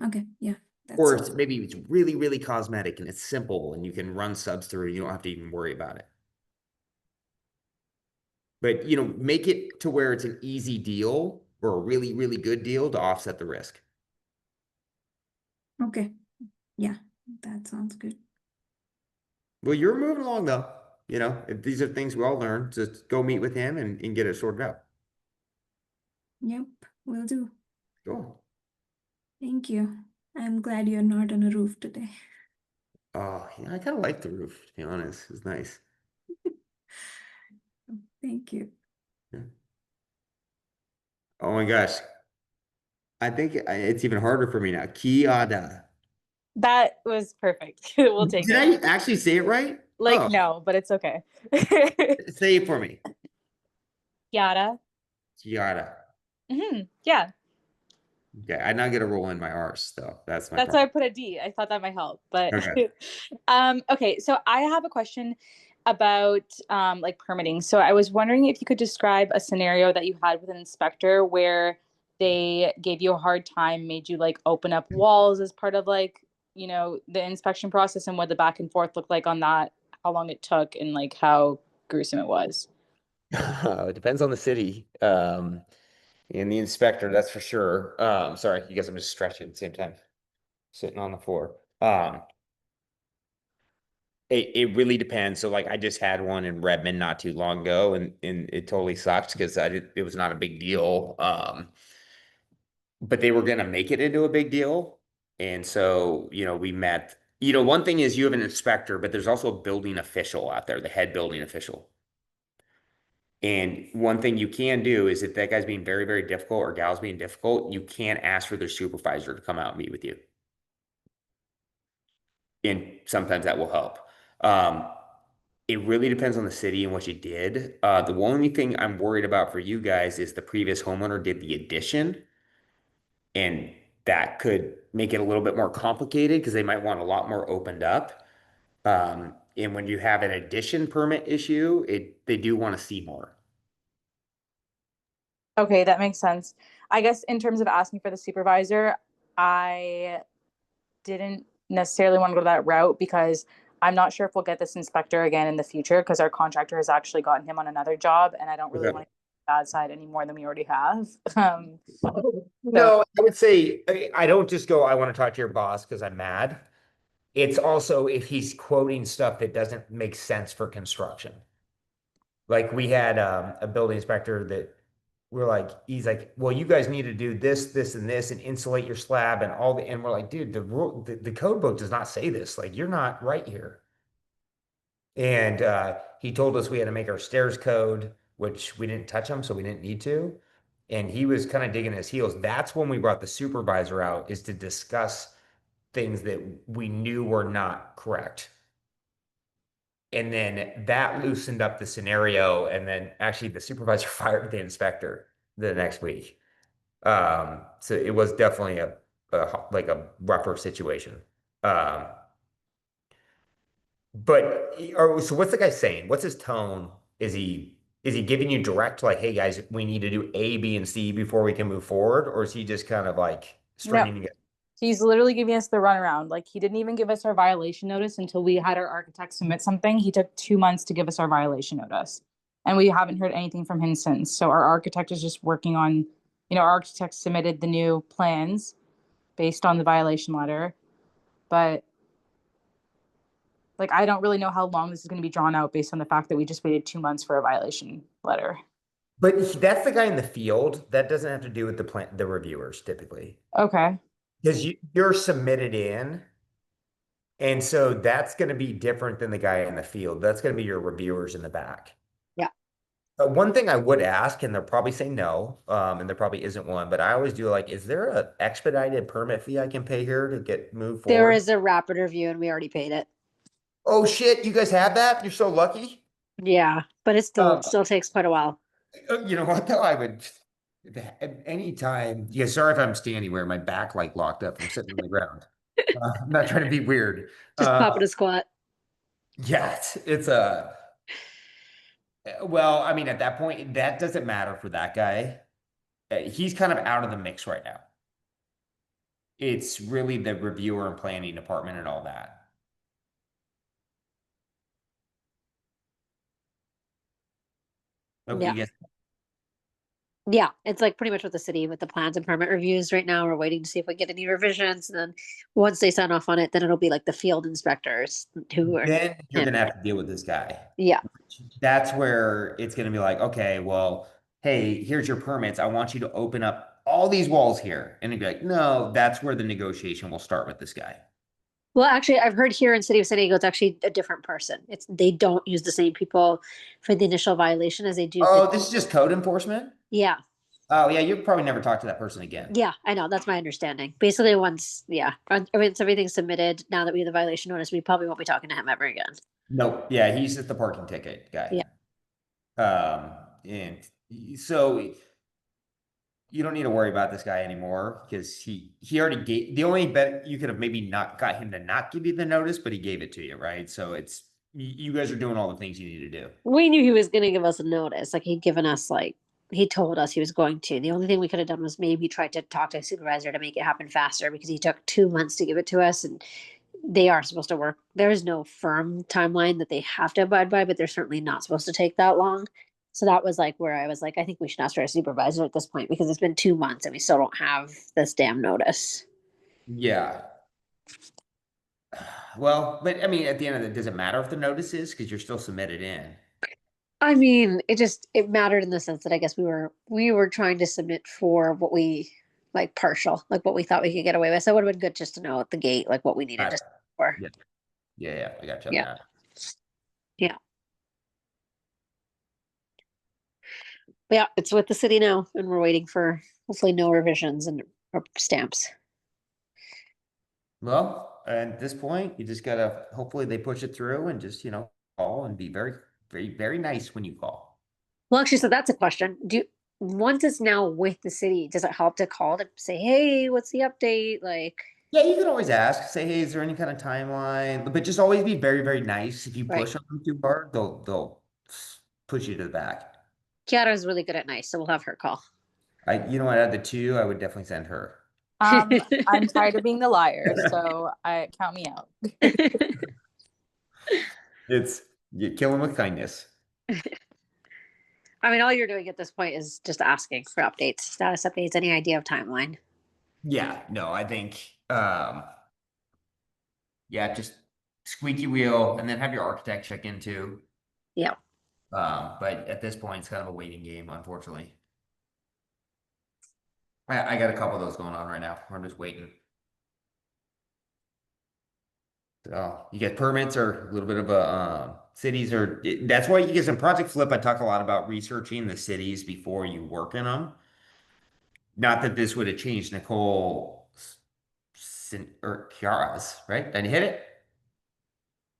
Okay. Yeah. Or That's it's maybe it's really, really cosmetic and it's simple and you can run subs through and you don't have to even worry about it. But make it to where it's an easy deal or a really, really good deal to offset the risk. okay. Yeah. That sounds good. Well, you're moving along though. If these are things we all learn, just go meet with him and get it sorted out. Yep. Will do. Cool. Thank you. I'm glad you're not on a roof today. Oh, I kind of like the roof, to be honest. It's nice. Thank you. Yeah. Oh my gosh. I think it's even harder for me now. Kiada. That was perfect. We'll take Did it. I actually say it right? Oh. no, but it's okay. Say it for me. Yada. Yada. Yeah. Okay, I now get to roll in my R's though. That's my That's why I problem. put a D. I thought that might help. But Okay. okay, so I have a question about like permitting. So I was wondering if you could describe a scenario that you had with an inspector where they gave you a hard time, made you like open up walls as part of like, you know, the inspection process, and what the back and forth looked like on that, how long it took, and like how gruesome it was. It depends on the city. And the inspector, that's for sure. Sorry, you guys, I'm just stretching at the same time, sitting on the floor. It really depends. So like I just had one in Redmond not too long ago, and it totally sucked because it was not a big deal. But they were gonna make it into a big deal. And so, we met. One thing is you have an inspector, but there's also a building official out there, the head building official. And one thing you can do is if that guy's being very, very difficult or gal's being difficult, you can't ask for their supervisor to come out and meet with you. And sometimes that will help. It really depends on the city and what you did. The only thing I'm worried about for you guys is the previous homeowner did the addition, and that could make it a little bit more complicated because they might want a lot more opened up. And when you have an addition permit issue, they do want to see more. Okay, that makes sense. I guess in terms of asking for the supervisor, I didn't necessarily want to go that route because I'm not sure if we'll get this inspector again in the future because our contractor has actually gotten him on another job, and I don't really Okay. want to bad side any more than we already have. No, I would say I don't just go, I want to talk to your boss because I'm mad. It's also if he's quoting stuff that doesn't make sense for construction. Like we had a building inspector that we're like, he's like, well, you guys need to do this, this, and this, and insulate your slab and all and we're like, dude, the code book does not say this. Like, you're not right here. And he told us we had to make our stairs code, which we didn't touch them, so we didn't need to. And he was kind of digging his heels. That's when we brought the supervisor out, is to discuss things that we knew were not correct. And then that loosened up the scenario. And then actually the supervisor fired the inspector the next week. So it was definitely like a rougher situation. But so what's the guy saying? What's his tone? Is he giving you direct like, hey guys, we need to do A, B, and C before we can move forward? Or is he just kind of like stringing together? He's literally giving us the runaround. Like, he didn't even give us our violation notice until we had our architect submit something. He took 2 months to give us our violation notice, and we haven't heard anything from him since. So our architect is just working on, our architect submitted the new plans based on the violation letter, but like, I don't really know how long this is going to be drawn out based on the fact that we just waited 2 months for a violation letter. But that's the guy in the field. That doesn't have to do with the reviewers typically. Okay. Because you're submitted in. And so that's going to be different than the guy in the field. That's going to be your reviewers in the back. Yeah. One thing I would ask, and they'll probably say no, and there probably isn't one, but I always do like, is there an expedited permit fee I can pay here to get moved forward? There is a rapid review and we already paid it. Oh shit, you guys have that? You're so lucky. Yeah, but it still takes quite a while. You know what though? I would anytime. Yeah, sorry if I'm standing where my back like locked up from sitting on the ground. I'm not trying to be weird. Just pop it a squat. Yeah, it's a. Well, I mean, at that point, that doesn't matter for that guy. He's kind of out of the mix right now. It's really the reviewer and planning department and all that. Yeah. Yeah, it's like pretty much with the city with the plans and permit reviews right now. We're waiting to see if we get any revisions. And then once they sign off on it, then it'll be like the field inspectors who are. Then you're going to have to deal with this guy. Yeah. That's where it's going to be like, okay, well, hey, here's your permits. I want you to open up all these walls here. And it'd be like, no, that's where the negotiation will start with this guy. Well, actually, I've heard here in City of San Diego, it's actually a different person. They don't use the same people for the initial violation as they do. Oh, this is just code enforcement? Yeah. Oh, yeah, you'll probably never talk to that person again. Yeah, I know. That's my understanding. Basically, once everything's submitted, now that we have the violation notice, we probably won't be talking to him ever again. Nope. Yeah, he's just the parking ticket guy. Yeah. And so you don't need to worry about this guy anymore because he already gave the only bet you could have maybe not got him to not give you the notice, but he gave it to you, right? So it's you guys are doing all the things you need to do. We knew he was going to give us a notice. Like he'd given us he told us he was going to. The only thing we could have done was maybe try to talk to a supervisor to make it happen faster because he took 2 months to give it to us, and they are supposed to work. There is no firm timeline that they have to abide by, but they're certainly not supposed to take that long. So that was like where I was like, I think we should ask our supervisor at this point because it's been 2 months and we still don't have this damn notice. Yeah. Well, but I mean, at the end of it, does it matter if the notice is because you're still submitted in? I mean, it mattered in the sense that I guess we were trying to submit for what we like partial, like what we thought we could get away with. So it would have been good just to know at the gate like what we needed to submit for. Yeah. Yeah, I got you on Yeah. that. Yeah. But yeah, it's with the city now, and we're waiting for hopefully no revisions and or stamps. Well, at this point, you just gotta hopefully they push it through and just, call and be very, very, very nice when you call. Well, actually, so that's a question. Once it's now with the city, does it help to call to say, hey, what's the update? Like, Yeah, you can always ask, say, hey, is there any kind of timeline? But just always be very, very nice. If you right. push on them too hard, they'll push you to the back. Kiara's really good at nice, so we'll have her call. You know what, out of the two, I would definitely send her. I'm tired of being the liar, so count me out. You kill them with kindness. I mean, all you're doing at this point is just asking for updates, status updates, any idea of timeline. Yeah, no, I think, just squeaky wheel and then have your architect check in too. Yeah. But at this point, it's kind of a waiting game, unfortunately. I got a couple of those going on right now. I'm just waiting. So you get permits or a little bit of a cities are that's why you get some Project Flip. I talk a lot about researching the cities before you work in them. Not that this would have changed Nicole or Kiara's, right? Did you hit it?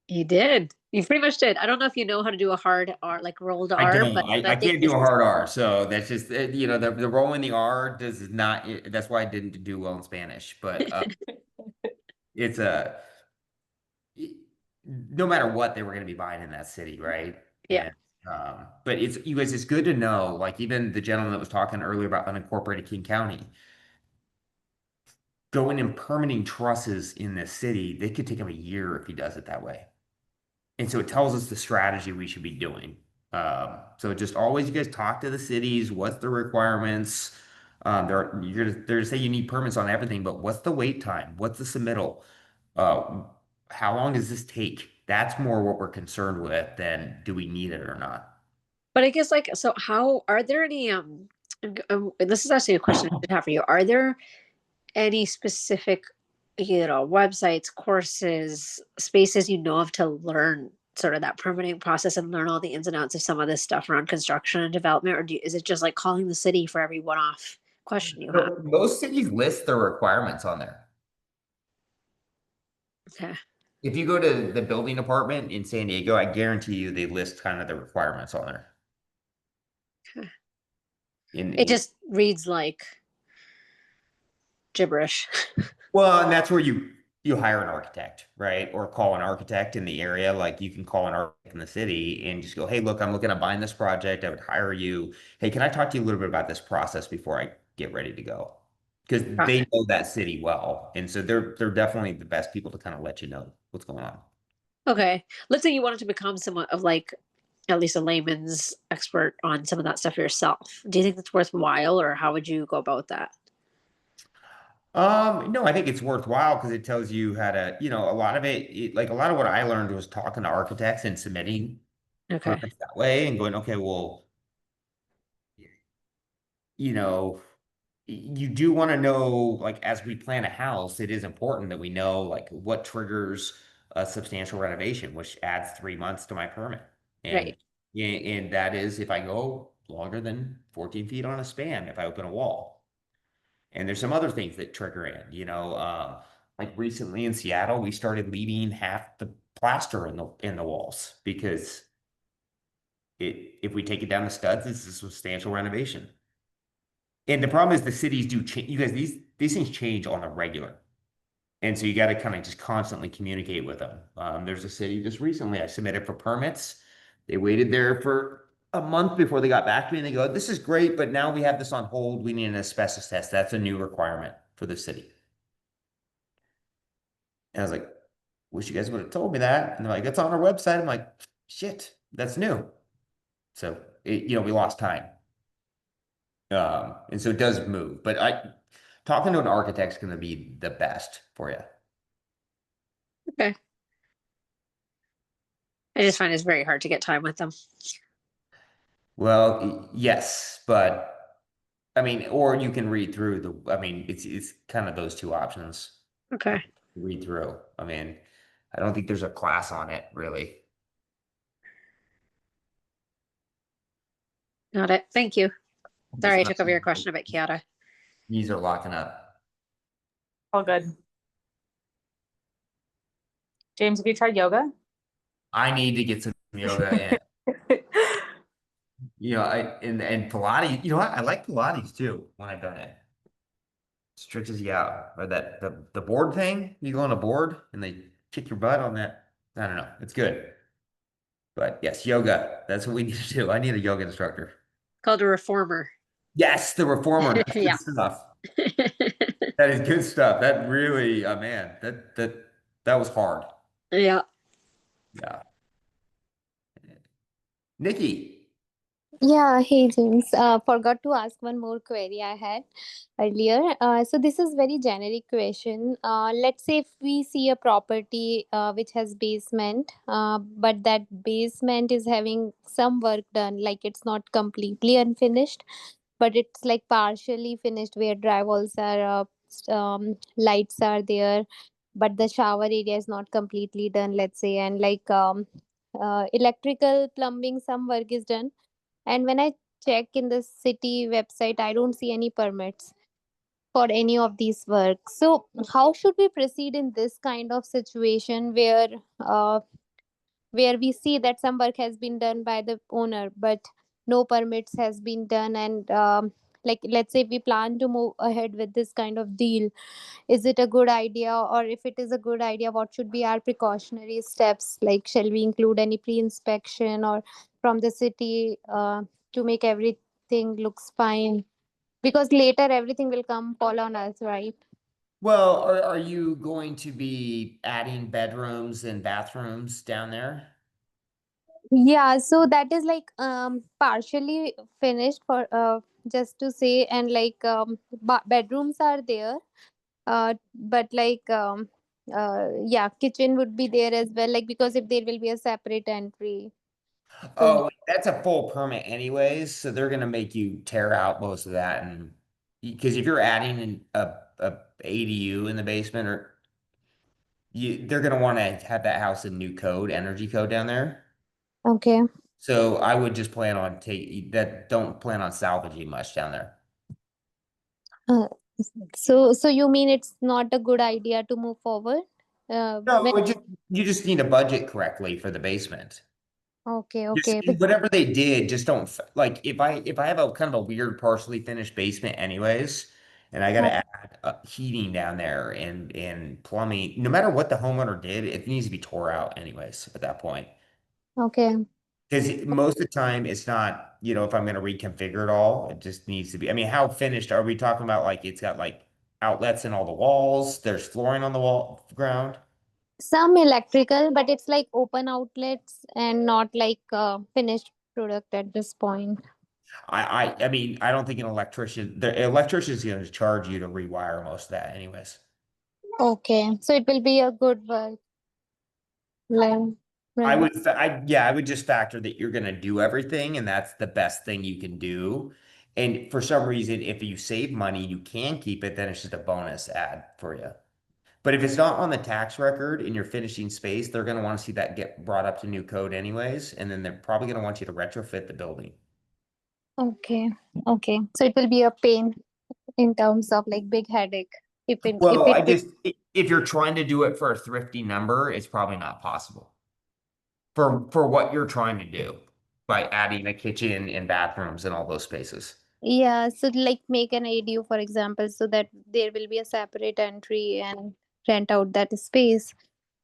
You did. You pretty much did. I don't know if you know how to do a hard R, like rolled I R, don't. but I can't do a hard R, so that's just the roll in the R does not. That's why I didn't do well in Spanish. But it's no matter what they were going to be buying in that city, right? Yeah. And, but you guys, it's good to know. Like even the gentleman that was talking earlier about unincorporated King County, going and permitting trusses in this city, they could take him a year if he does it that way. And so it tells us the strategy we should be doing. So just always you guys talk to the cities, what's the requirements? You're gonna say you need permits on everything, but what's the wait time? What's the submittal? How long does this take? That's more what we're concerned with than do we need it or not. But I guess so how are there any this is actually a question I did have for you. Are there any specific, websites, courses, spaces of to learn sort of that permitting process and learn all the ins and outs of some of this stuff around construction and development, or is it just like calling the city for every one-off question you have? Most cities list their requirements on there. Okay. If you go to the building department in San Diego, I guarantee you they list kind of the requirements on there. Okay. It just reads like gibberish. Well, and that's where you hire an architect, right? Or call an architect in the area. Like you can call an architect in the city and just go, hey, look, I'm looking at buying this project. I would hire you. Hey, can I talk to you a little bit about this process before I get ready to go? Because they know that city well. And so they're definitely the best people to kind of let you know what's going on. Okay. Let's say you wanted to become somewhat of like at least a layman's expert on some of that stuff yourself. Do you think that's worthwhile, or how would you go about that? No, I think it's worthwhile because it tells you how to, a lot of like a lot of what I learned was talking to architects and submitting Okay. permits that way and going, okay, well, you do want to know, like, as we plan a house, it is important that we know, like, what triggers a substantial renovation, which adds 3 months to my permit. And, Right. and that is if I go longer than 14 feet on a span, if I open a wall. And there's some other things that trigger in, like recently in Seattle, we started leaving half the plaster in the walls because if we take it down to studs, it's a substantial renovation. And the problem is the cities do change. You guys, these things change on a regular. And so you got to kind of just constantly communicate with them. There's a city just recently I submitted for permits. They waited there for a month before they got back to me and they go, this is great, but now we have this on hold. We need an asbestos test. That's a new requirement for the city. And I was like, wish you guys would have told me that. And they're like, it's on our website. I'm like, shit, that's new. So, we lost time. And so it does move, but talking to an architect's going to be the best for you. Okay. I just find it's very hard to get time with them. Well, yes, but I mean, or you can read through it's kind of those two options. Okay. Read through. I mean, I don't think there's a class on it really. Got it. Thank you. Sorry, I It's took not- over your question about Kyoto. Knees are locking up. All good. James, have you tried yoga? I need to get some yoga in. And Pilates, you know what? I like Pilates too when I've done it. Stretches you out. Or the board thing, you go on a board and they kick your butt on that. I don't know. It's good. But yes, yoga. That's what we need to do. I need a yoga instructor. Called a reformer. Yes, the reformer. That's good Yeah. stuff. That is good stuff. That really, man, that was hard. Yeah. Yeah. Nikki. Yeah, hey James. Forgot to ask one more query I had earlier. So this is very generic question. Let's say if we see a property which has basement, but that basement is having some work done, like it's not completely unfinished, but it's like partially finished where drywalls are up, lights are there, but the shower area is not completely done, let's say, and like electrical, plumbing, some work is done, and when I check in the city website, I don't see any permits for any of these works. So, how should we proceed in this kind of situation where we see that some work has been done by the owner, but no permits has been done, and like let's say we plan to move ahead with this kind of deal, is it a good idea, or if it is a good idea, what should be our precautionary steps, like shall we include any pre-inspection or from the city to make everything looks fine, because later everything will come fall on us, right? Well, are you going to be adding bedrooms and bathrooms down there? Yeah, so that is like partially finished for just to say, and like bedrooms are there, but like yeah, kitchen would be there as well, like because if there will be a separate entry. So Oh, that's a full permit anyways, so they're gonna make you tear out most of that, and because if you're adding a ADU in the basement, or they're gonna want to have that house in new code, energy code down there. okay. So I would just plan on don't plan on salvaging much down there. Uh, so you mean it's not a good idea to move forward? No, When, you just need to budget correctly for the basement. okay, Just okay. whatever they did, just don't like if I have a kind of a weird partially finished basement anyways, and I got to add heating down there and plumbing, no matter what the homeowner did, it needs to be tore out anyways at that point. Okay. Because most of the time it's not, if I'm going to reconfigure it all, it just needs to be. I mean, how finished are we talking about? Like it's got like outlets in all the walls, there's flooring on the ground. Some electrical, but it's like open outlets and not like finished product at this point. I mean, I don't think the electrician is going to charge you to rewire most of that anyways. Okay, so it will be a good work. Like, I right. would, I would just factor that you're going to do everything and that's the best thing you can do. And for some reason, if you save money, you can keep it, then it's just a bonus add for you. But if it's not on the tax record and you're finishing space, they're going to want to see that get brought up to new code anyways. And then they're probably going to want you to retrofit the building. Okay. Okay. So it will be a pain in terms of like big headache. if Well, it fits. if you're trying to do it for a thrifty number, it's probably not possible for what you're trying to do by adding a kitchen and bathrooms and all those spaces. Yeah, so like make an ADU, for example, so that there will be a separate entry and rent out that space.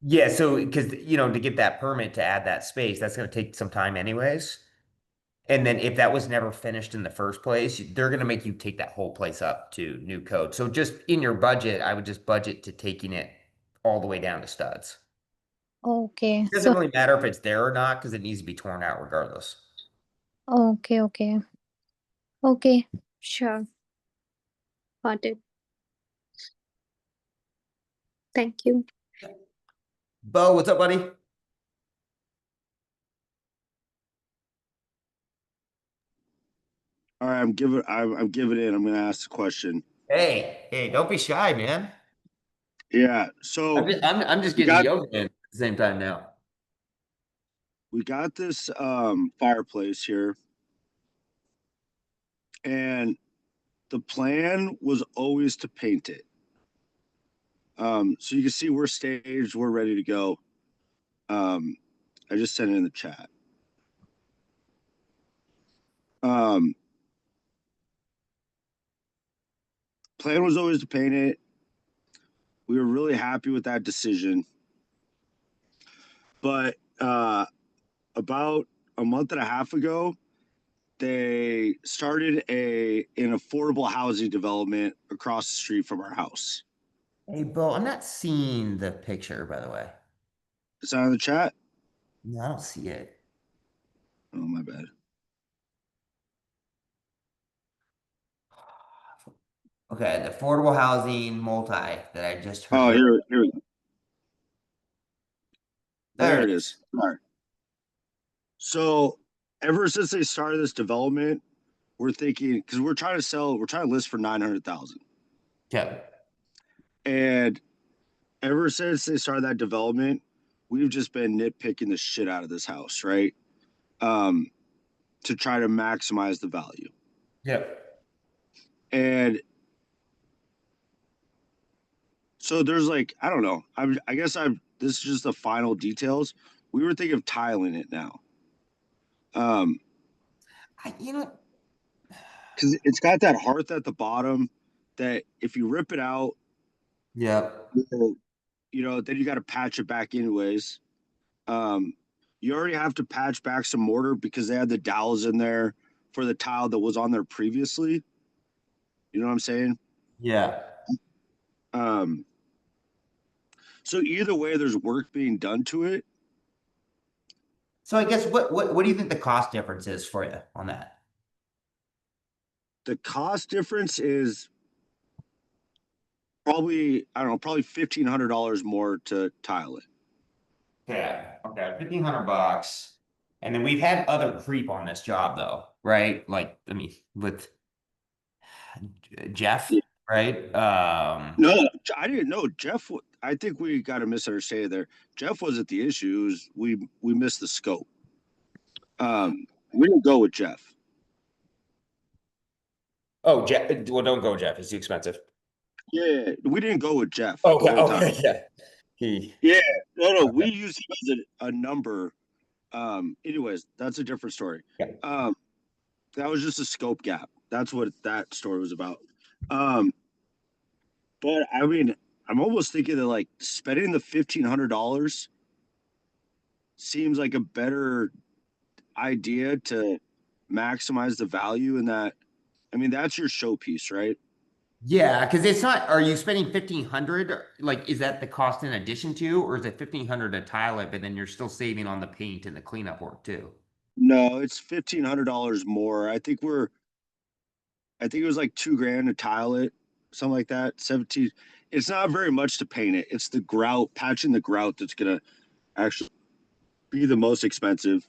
Yeah, so because to get that permit to add that space, that's going to take some time anyways. And then if that was never finished in the first place, they're going to make you take that whole place up to new code. So just in your budget, I would just budget to taking it all the way down to studs. Okay, It doesn't so really matter if it's there or not because it needs to be torn out regardless. okay, okay, sure, got it. Thank you. Bo, what's up, buddy? All right, I'm giving in. I'm gonna ask the question. Hey, don't be shy, man. Yeah, so I'm just we getting got yoga in at the same time now. we got this fireplace here, and the plan was always to paint it. So you can see we're staged, we're ready to go. I just sent it in the chat. Plan was always to paint it. We were really happy with that decision. But about a month and a half ago, they started an affordable housing development across the street from our house. Hey, Bo, I'm not seeing the picture, by the way. Is that in the chat? No, I don't see it. Oh, my bad. Okay, the affordable housing multi that I just heard. Oh, here we go. There There it is. All right. So ever since they started this development, we're thinking, because we're trying to list for 900,000. Okay. And ever since they started that development, we've just been nitpicking the shit out of this house, right? To try to maximize the value. Yep. And so there's like, I don't know. This is just the final details. We were thinking of tiling it now. Because it's got that hearth at the bottom that if you rip it out, Yep. then you got to patch it back anyways. You already have to patch back some mortar because they had the dowels in there for the tile that was on there previously. You know what I'm saying? Yeah. So either way, there's work being done to it. So I guess what do you think the cost difference is for you on that? The cost difference is probably, I don't know, probably $1,500 more to tile it. Yeah. Okay. $1,500. And then we've had other creep on this job though, right? Like, I mean, with Jeff, Yeah. right? No, I didn't know Jeff. I think we got a misunderstanding there. Jeff wasn't the issue. It was we missed the scope. We didn't go with Jeff. Oh, Jeff. Well, don't go, Jeff. It's too expensive. Yeah, we didn't go with Jeff. Okay. the whole time. Okay. Yeah. Yeah. No. Okay. We used him as a number. Anyways, that's a different story. Yeah. That was just a scope gap. That's what that story was about. But I mean, I'm almost thinking that like spending the $1,500 seems like a better idea to maximize the value in that. I mean, that's your showpiece, right? Yeah, because it's not. Are you spending 1,500? Like, is that the cost in addition to, or is it 1,500 to tile it, but then you're still saving on the paint and the cleanup work too? No, it's $1,500 more. I think it was like $2,000 to tile it, something like that. 17. It's not very much to paint it. It's the grout, patching the grout that's gonna actually be the most expensive.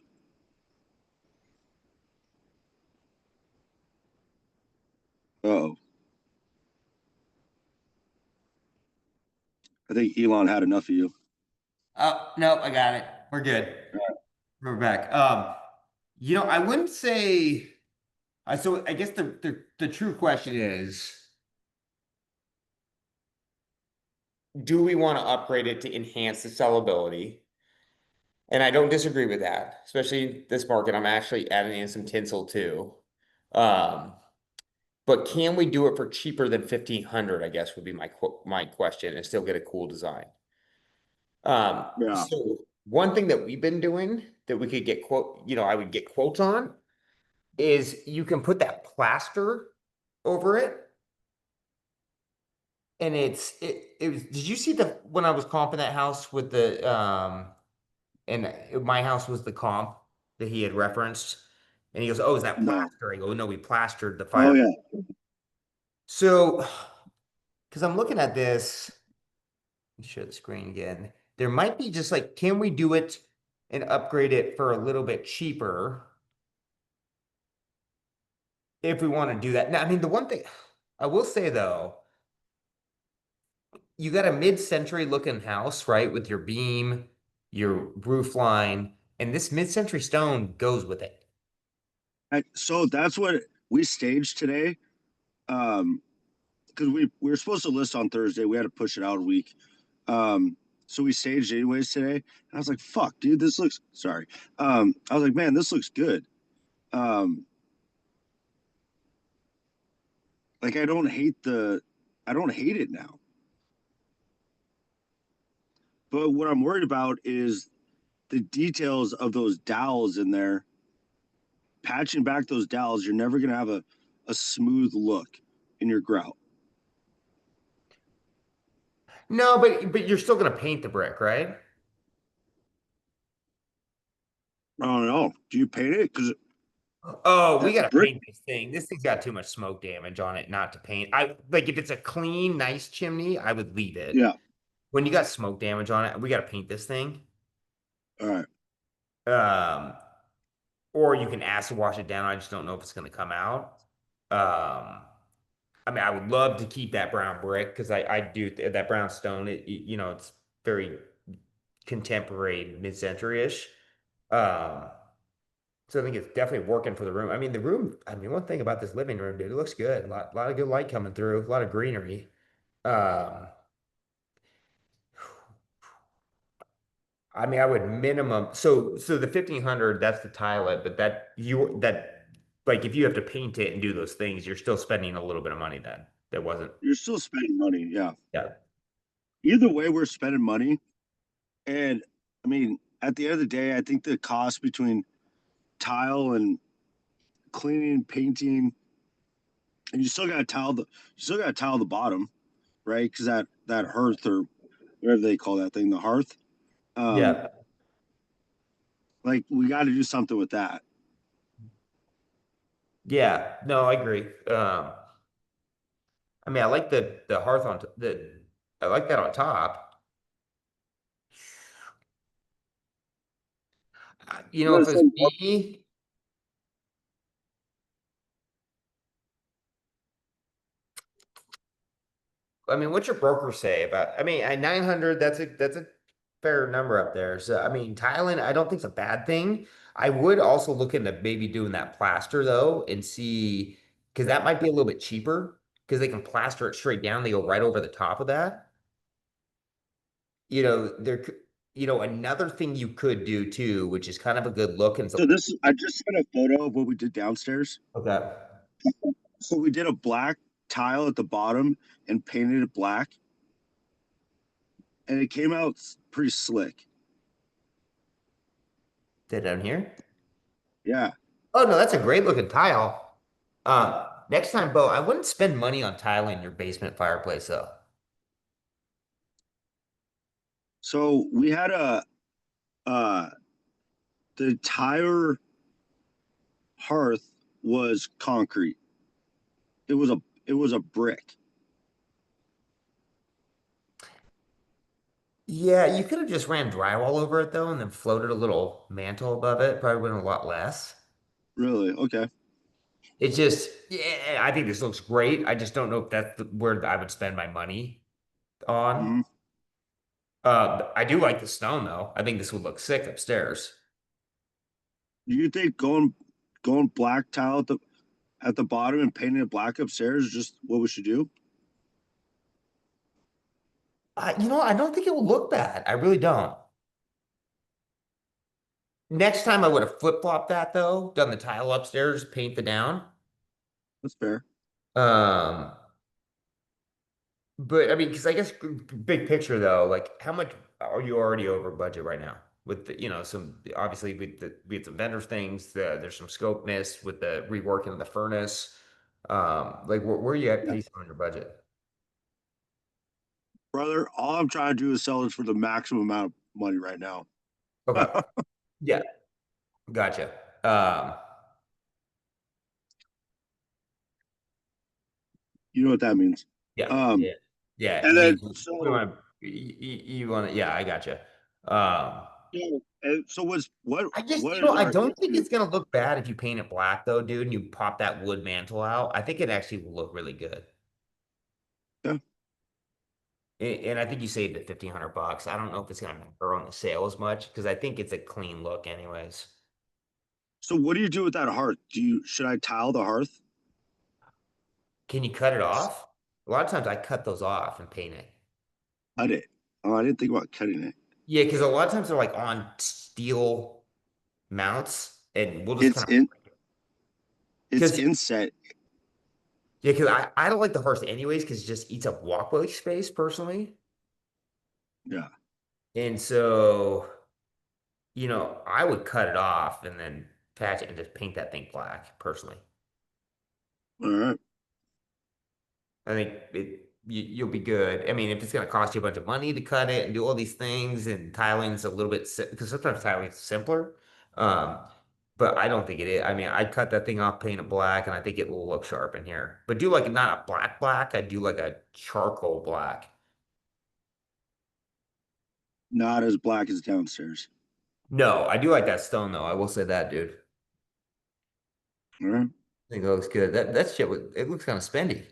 Oh, I think Elon had enough of you. Oh, no, I got it. We're good. We're back. I wouldn't say. So I guess the true question is, do we want to upgrade it to enhance the sellability? And I don't disagree with that, especially this market. I'm actually adding in some tinsel too. But can we do it for cheaper than 1,500? I guess would be my question, and still get a cool design. Yeah. So one thing that we've been doing that we could get I would get quotes on is you can put that plaster over it. And it was, did you see when I was comping that house with and my house was the comp that he had referenced, and he goes, "Oh, is that No. plaster?" I go, "No, we plastered the Oh fire." yeah. So, because I'm looking at this, let me share the screen again. There might be just like, can we do it and upgrade it for a little bit cheaper if we want to do that? Now, I mean, the one thing I will say though, you got a mid-century looking house, right? With your beam, your roof line, and this mid-century stone goes with it. So that's what we staged today. Because we were supposed to list on Thursday. We had to push it out a week. So we staged anyways today. And I was like, fuck, dude, this looks sorry. I was like, man, this looks good. Like I don't hate it now. But what I'm worried about is the details of those dowels in there. Patching back those dowels, you're never gonna have a smooth look in your grout. No, but you're still gonna paint the brick, right? I don't know. Do you paint it? Because Oh, we that gotta brick, paint this thing. This thing's got too much smoke damage on it not to paint. I like if it's a clean, nice chimney, I would leave it. yeah. When you got smoke damage on it, we gotta paint this thing. All right. Um, or you can acid wash it down. I just don't know if it's gonna come out. I mean, I would love to keep that brown brick because I do that brown stone. It's very contemporary, mid-century-ish. So I think it's definitely working for the room. I mean, the room. I mean, one thing about this living room, dude, it looks good. A lot of good light coming through. A lot of greenery. Um, I mean, I would minimum. So the 1,500, that's the tile it, but like if you have to paint it and do those things, you're still spending a little bit of money then. That wasn't. You're still spending money. Yeah. Yeah. Either way, we're spending money. And I mean, at the end of the day, I think the cost between tile and cleaning, painting, and you still got to tile the bottom, right? Because that hearth or whatever they call that thing, the hearth. Yeah. Like we got to do something with that. Yeah. No, I agree. I mean, I like the hearth I like that on top. You gotta If it's send me, I mean, what's your broker say about? I mean, at 900, that's a fair number up there. So, I mean, Thailand, I don't think it's a bad thing. I would also look into maybe doing that plaster though, and see because that might be a little bit cheaper because they can plaster it straight down. They go right over the top of that. Another thing you could do too, which is kind of a good look, and So this I just sent a photo of what we did downstairs. okay. So we did a black tile at the bottom and painted it black, and it came out pretty slick. That down here. Yeah. Oh no, that's a great looking tile. Next time, Bo, I wouldn't spend money on tiling your basement fireplace though. So we had uh the entire hearth was concrete. It was a brick. Yeah, you could have just ran drywall over it though, and then floated a little mantle above it. Probably would have been a lot less. Really? Okay. It's just, yeah, I think this looks great. I just don't know if that's where I would spend my money on. Hmm. I do like the stone though. I think this would look sick upstairs. Do you think going black tile at the bottom and painting it black upstairs is just what we should do? I don't think it will look bad. I really don't. Next time I would have flip-flopped that though, done the tile upstairs, paint the down. That's fair. Um, but I mean, because I guess big picture though, like how much are you already over budget right now? With the, some obviously we had some vendor things, there's some scope miss with the reworking of the furnace. Like where are you at Yeah. pacing on your budget? Brother, all I'm trying to do is sell this for the maximum amount of money right now. Okay. Yeah, gotcha. Um, You know what that means. yeah, Um, yeah, yeah. and It then means you so want to, you want to, yeah, I gotcha. Um, and so I just, what is I our don't think issue? it's gonna look bad if you paint it black though, dude, and you pop that wood mantle out. I think it actually will look really good. Yeah. And I think you saved it $1,500. I don't know if it's gonna matter on the sale as much because I think it's a clean look anyways. So what do you do with that hearth? Should I tile the hearth? Can you cut it off? A lot of times I cut those off and paint it. Cut it. Oh, I didn't think about cutting it. Yeah, because a lot of times they're like on steel mounts, and we'll just It's kind of in it's because inset. yeah, because I don't like the horse anyways because it just eats up walkway space personally, Yeah. and so I would cut it off and then patch it and just paint that thing black personally. All right. I think you'll be good. I mean, if it's going to cost you a bunch of money to cut it and do all these things, and tiling's a little bit because sometimes tiling's simpler. Um, but I don't think it is. I mean, I'd cut that thing off, paint it black, and I think it will look sharp in here. But do like not a black black. I do like a charcoal black. Not as black as downstairs. No, I do like that stone though. I will say that, dude. All right. I think it looks good. That shit it looks kind of spendy.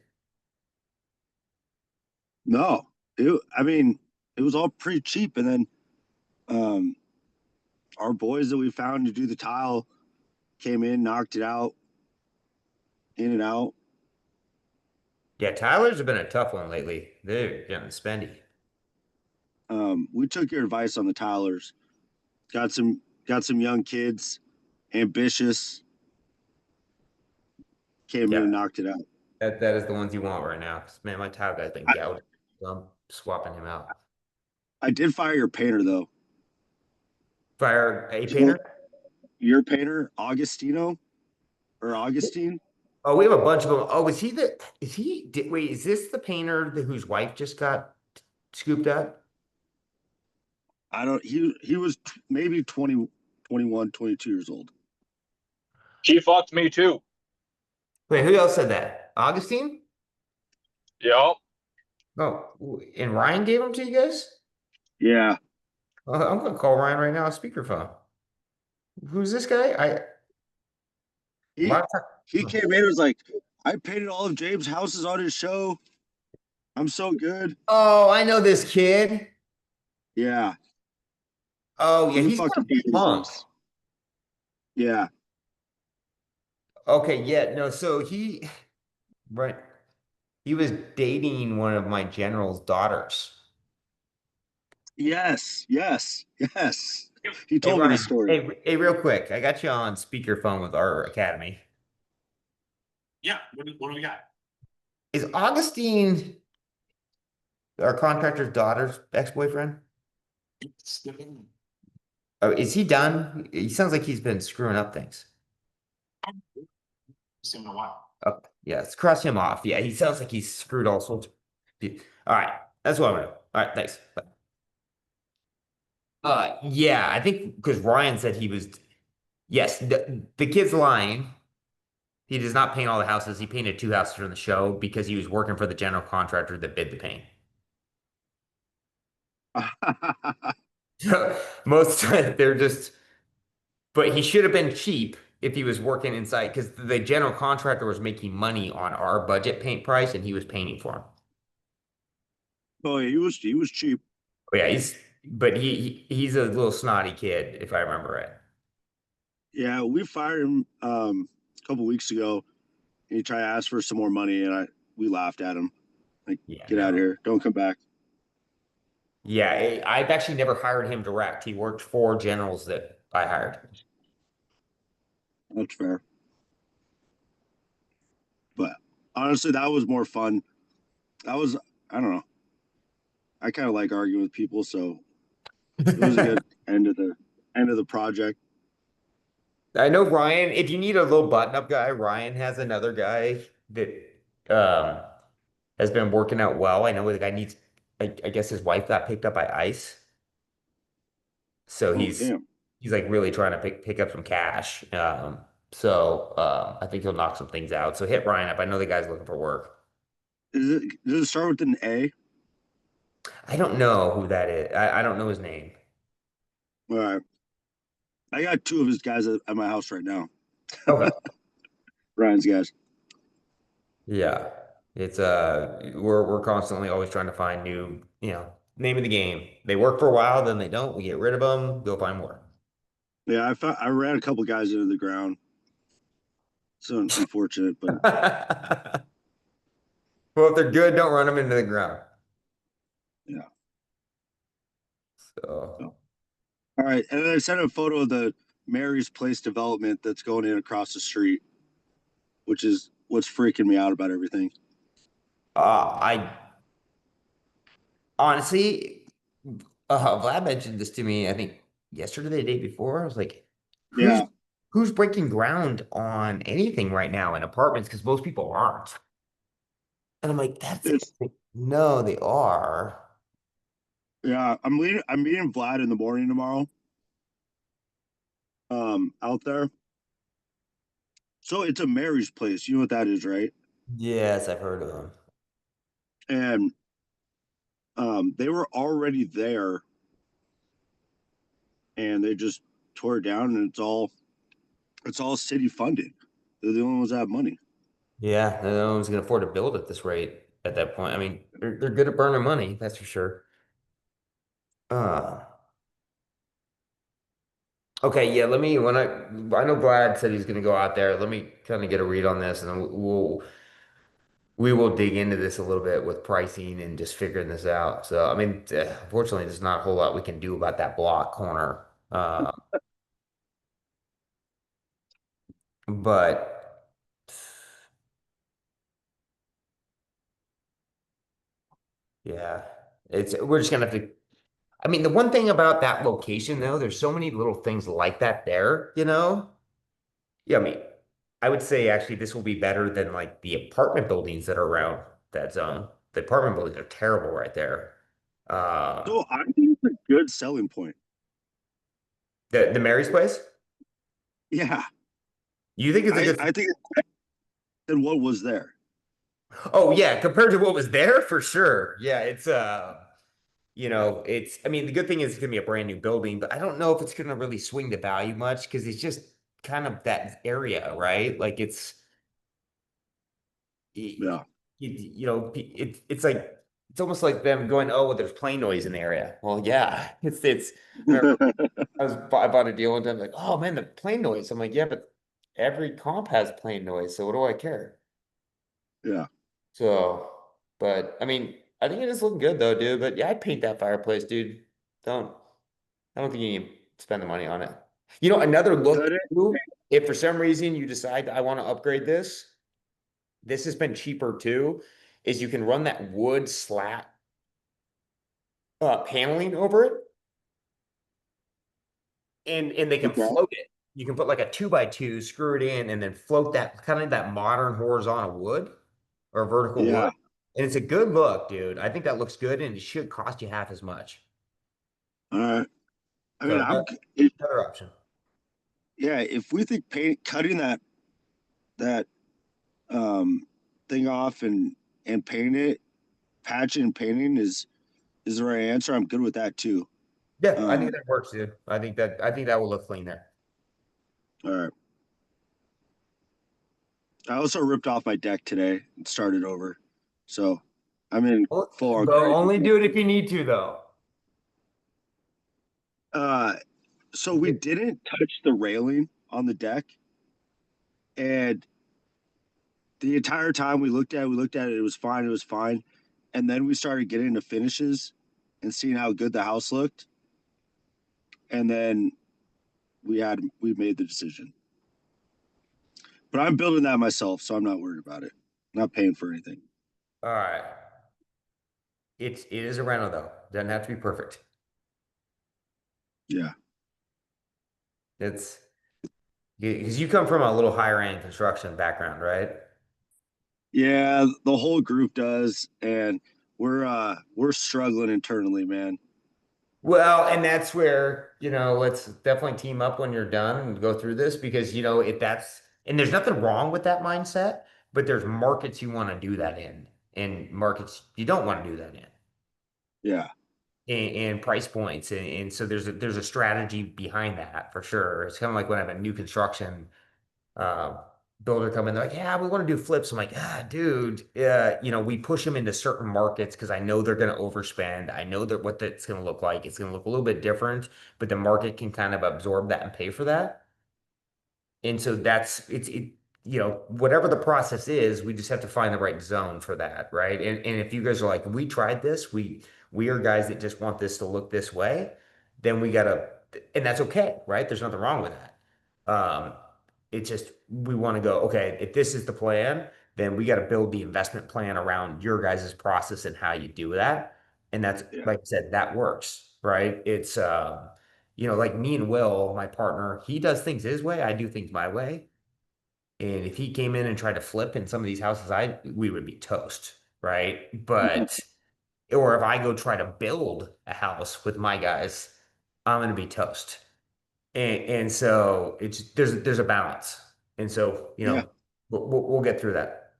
No. I mean, it was all pretty cheap, and then um our boys that we found to do the tile came in, knocked it out, in and out. Yeah, Tyler's have been a tough one lately. They're getting spendy. We took your advice on the tilers. Got some young kids, ambitious, came in Yeah, and knocked it out. that is the ones you want right now. 'Cause, man, my tile guy's been I, gouged. So I'm swapping him out. I did fire your painter though. Fire a You know, painter? your painter, Augustino or Augustine. Oh, we have a bunch of them. Oh, wait, is this the painter whose wife just got scooped up? I don't. He was maybe 20, 21, 22 years old. She fucked me too. Wait, who else said that? Augustine? Yep. Oh, and Ryan gave them to you guys? Yeah. I'm gonna call Ryan right now, speakerphone. Who's this guy? A He lot of he time- came in and was like, I painted all of James' houses on his show. I'm so good. Oh, I know this kid. Yeah. Oh, yeah, You he's kind fucking of painted his punk. house. Yeah. Okay, yeah, no, so right, he was dating one of my general's daughters. Yes. Yes. Yes. He Hey, told me the Ryan, story. hey, real quick, I got you on speakerphone with our academy. Yeah. What do we got? Is Augustine our contractor's daughter's ex-boyfriend? Oh, is he done? He sounds like he's been screwing up things. In a while. Oh, yeah, let's cross him off. Yeah, he sounds like he's screwed all sorts. All right, that's what I'm gonna do. All right, thanks. Bye. Yeah, I think because Ryan said he was. Yes, the kid's lying. He does not paint all the houses. He painted 2 houses from the show because he was working for the general contractor that bid the paint. So most they're just, but he should have been cheap if he was working inside because the general contractor was making money on our budget paint price and he was painting for him. Oh, yeah, he was cheap. Oh, yeah, he's a little snotty kid if I remember right. Yeah, we fired him a couple weeks ago. And he tried to ask for some more money, and we laughed at him. Like, Yeah, get out of no. here! Don't come back. Yeah, I've actually never hired him direct. He worked for generals that I hired. That's fair. But honestly, that was more fun. I don't know. I kind of like arguing with people, so it was a good end of the project. I know Ryan, if you need a little button-up guy, Ryan has another guy that um has been working out well. I know the guy needs I guess his wife got picked up by ICE. So Oh damn! he's like really trying to pick up some cash. I think he'll knock some things out. So hit Ryan up. I know the guy's looking for work. Does it start with an A? I don't know who that is. I don't know his name. All right. I got two of his guys at my house right now. Okay. Ryan's guys. Yeah. It's we're constantly always trying to find new, name of the game. They work for a while, then they don't. We get rid of them, go find more. Yeah, I ran a couple guys into the ground. So unfortunate, but Well, if they're good, don't run them into the ground. yeah. So All right, and then I sent a photo of the Mary's Place development that's going in across the street, which is what's freaking me out about everything. I honestly, Vlad mentioned this to me, I think yesterday, the day before. I was like, who's Yeah, who's breaking ground on anything right now in apartments? Because most people aren't. And I'm like, that's it. it's No, they are. yeah. I'm meeting Vlad in the morning tomorrow. Out there. So it's a Mary's Place. You know what that is, right? Yes, I've heard of them. And they were already there, and they just tore it down, and it's all city funded. They're the only ones that have money. Yeah, no one's gonna afford to build at this rate at that point. I mean, they're good at burning money, that's for sure. Uh, okay, yeah, I know Vlad said he's gonna go out there. Let me kind of get a read on this, and then we will dig into this a little bit with pricing and just figuring this out. So, I mean, unfortunately, there's not a whole lot we can do about that block corner. But yeah, we're just gonna have to. I mean, the one thing about that location, though, there's so many little things like that there, you know? Yeah, I mean, I would say actually this will be better than like the apartment buildings that are around that zone. The apartment buildings are terrible right there. Uh, So I think it's a good selling point. the Mary's place? Yeah, You think it's a good? I think it's better than what was there. Oh yeah, compared to what was there, for sure. Yeah, I mean, the good thing is it's gonna be a brand new building, but I don't know if it's gonna really swing the value much because it's just kind of that area, right? Like Yeah. it's like it's almost like them going, oh, well, there's plane noise in the area. Well, yeah, it's. Remember, I bought a deal one time, like, oh man, the plane noise. I'm like, yeah, but every comp has plane noise, so what do I care? Yeah. So, but I mean, I think it is looking good though, dude. But yeah, I'd paint that fireplace, dude. Don't I don't think you can spend the money on it. You know, another look Could it? too, if for some reason you decide I want to upgrade this has been cheaper too, is you can run that wood slat paneling over it and they can Okay. float it. You can put like a 2x2, screw it in, and then float that kind of that modern horizontal wood or vertical wood. Yeah. And it's a good look, dude. I think that looks good and it should cost you half as much. All right. I mean, So another option. yeah, if we think cutting that thing off and painting it, patching and painting is the right answer, I'm good with that too. Yeah, I think that works, dude. I think that will look clean there. All right. I also ripped off my deck today and started over. So I'm in full on But crazy. only do it if you need to, though. So we didn't touch the railing on the deck. And the entire time we looked at it, it was fine. And then we started getting into finishes and seeing how good the house looked. And then we made the decision. But I'm building that myself, so I'm not worried about it. I'm not paying for anything. All right. It is a rental though. Doesn't have to be perfect. Yeah. It's because you come from a little higher end construction background, right? Yeah, the whole group does, and we're struggling internally, man. Well, and that's where, let's definitely team up when you're done and go through this because, if that's, and there's nothing wrong with that mindset, but there's markets you want to do that in and markets you don't want to do that in. Yeah. And price points. And so there's a strategy behind that for sure. It's kind of like when I have a new construction uh, builder come in, they're like, yeah, we want to do flips. I'm like, dude, we push them into certain markets because I know they're going to overspend. I know that what that's going to look like. It's going to look a little bit different, but the market can kind of absorb that and pay for that. And so whatever the process is, we just have to find the right zone for that, right? And if you guys are like, we tried this, we are guys that just want this to look this way, then we gotta, and that's okay, right? There's nothing wrong with that. It's just we want to go, okay, if this is the plan, then we got to build the investment plan around your guys' process and how you do that. And that's like I said, that works, right? It's like me and Will, my partner, he does things his way, I do things my way. And if he came in and tried to flip in some of these houses, we would be toast, right? But or if I go try to build a house with my guys, I'm gonna be toast. And so there's a balance. And so, Yeah. we'll get through that.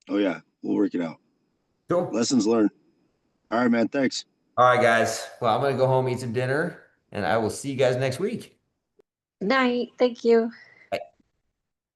Oh yeah, we'll work it out. Cool. Lessons learned. All right, man. Thanks. All right, guys. Well, I'm gonna go home, eat some dinner, and I will see you guys next week. Night. Thank you.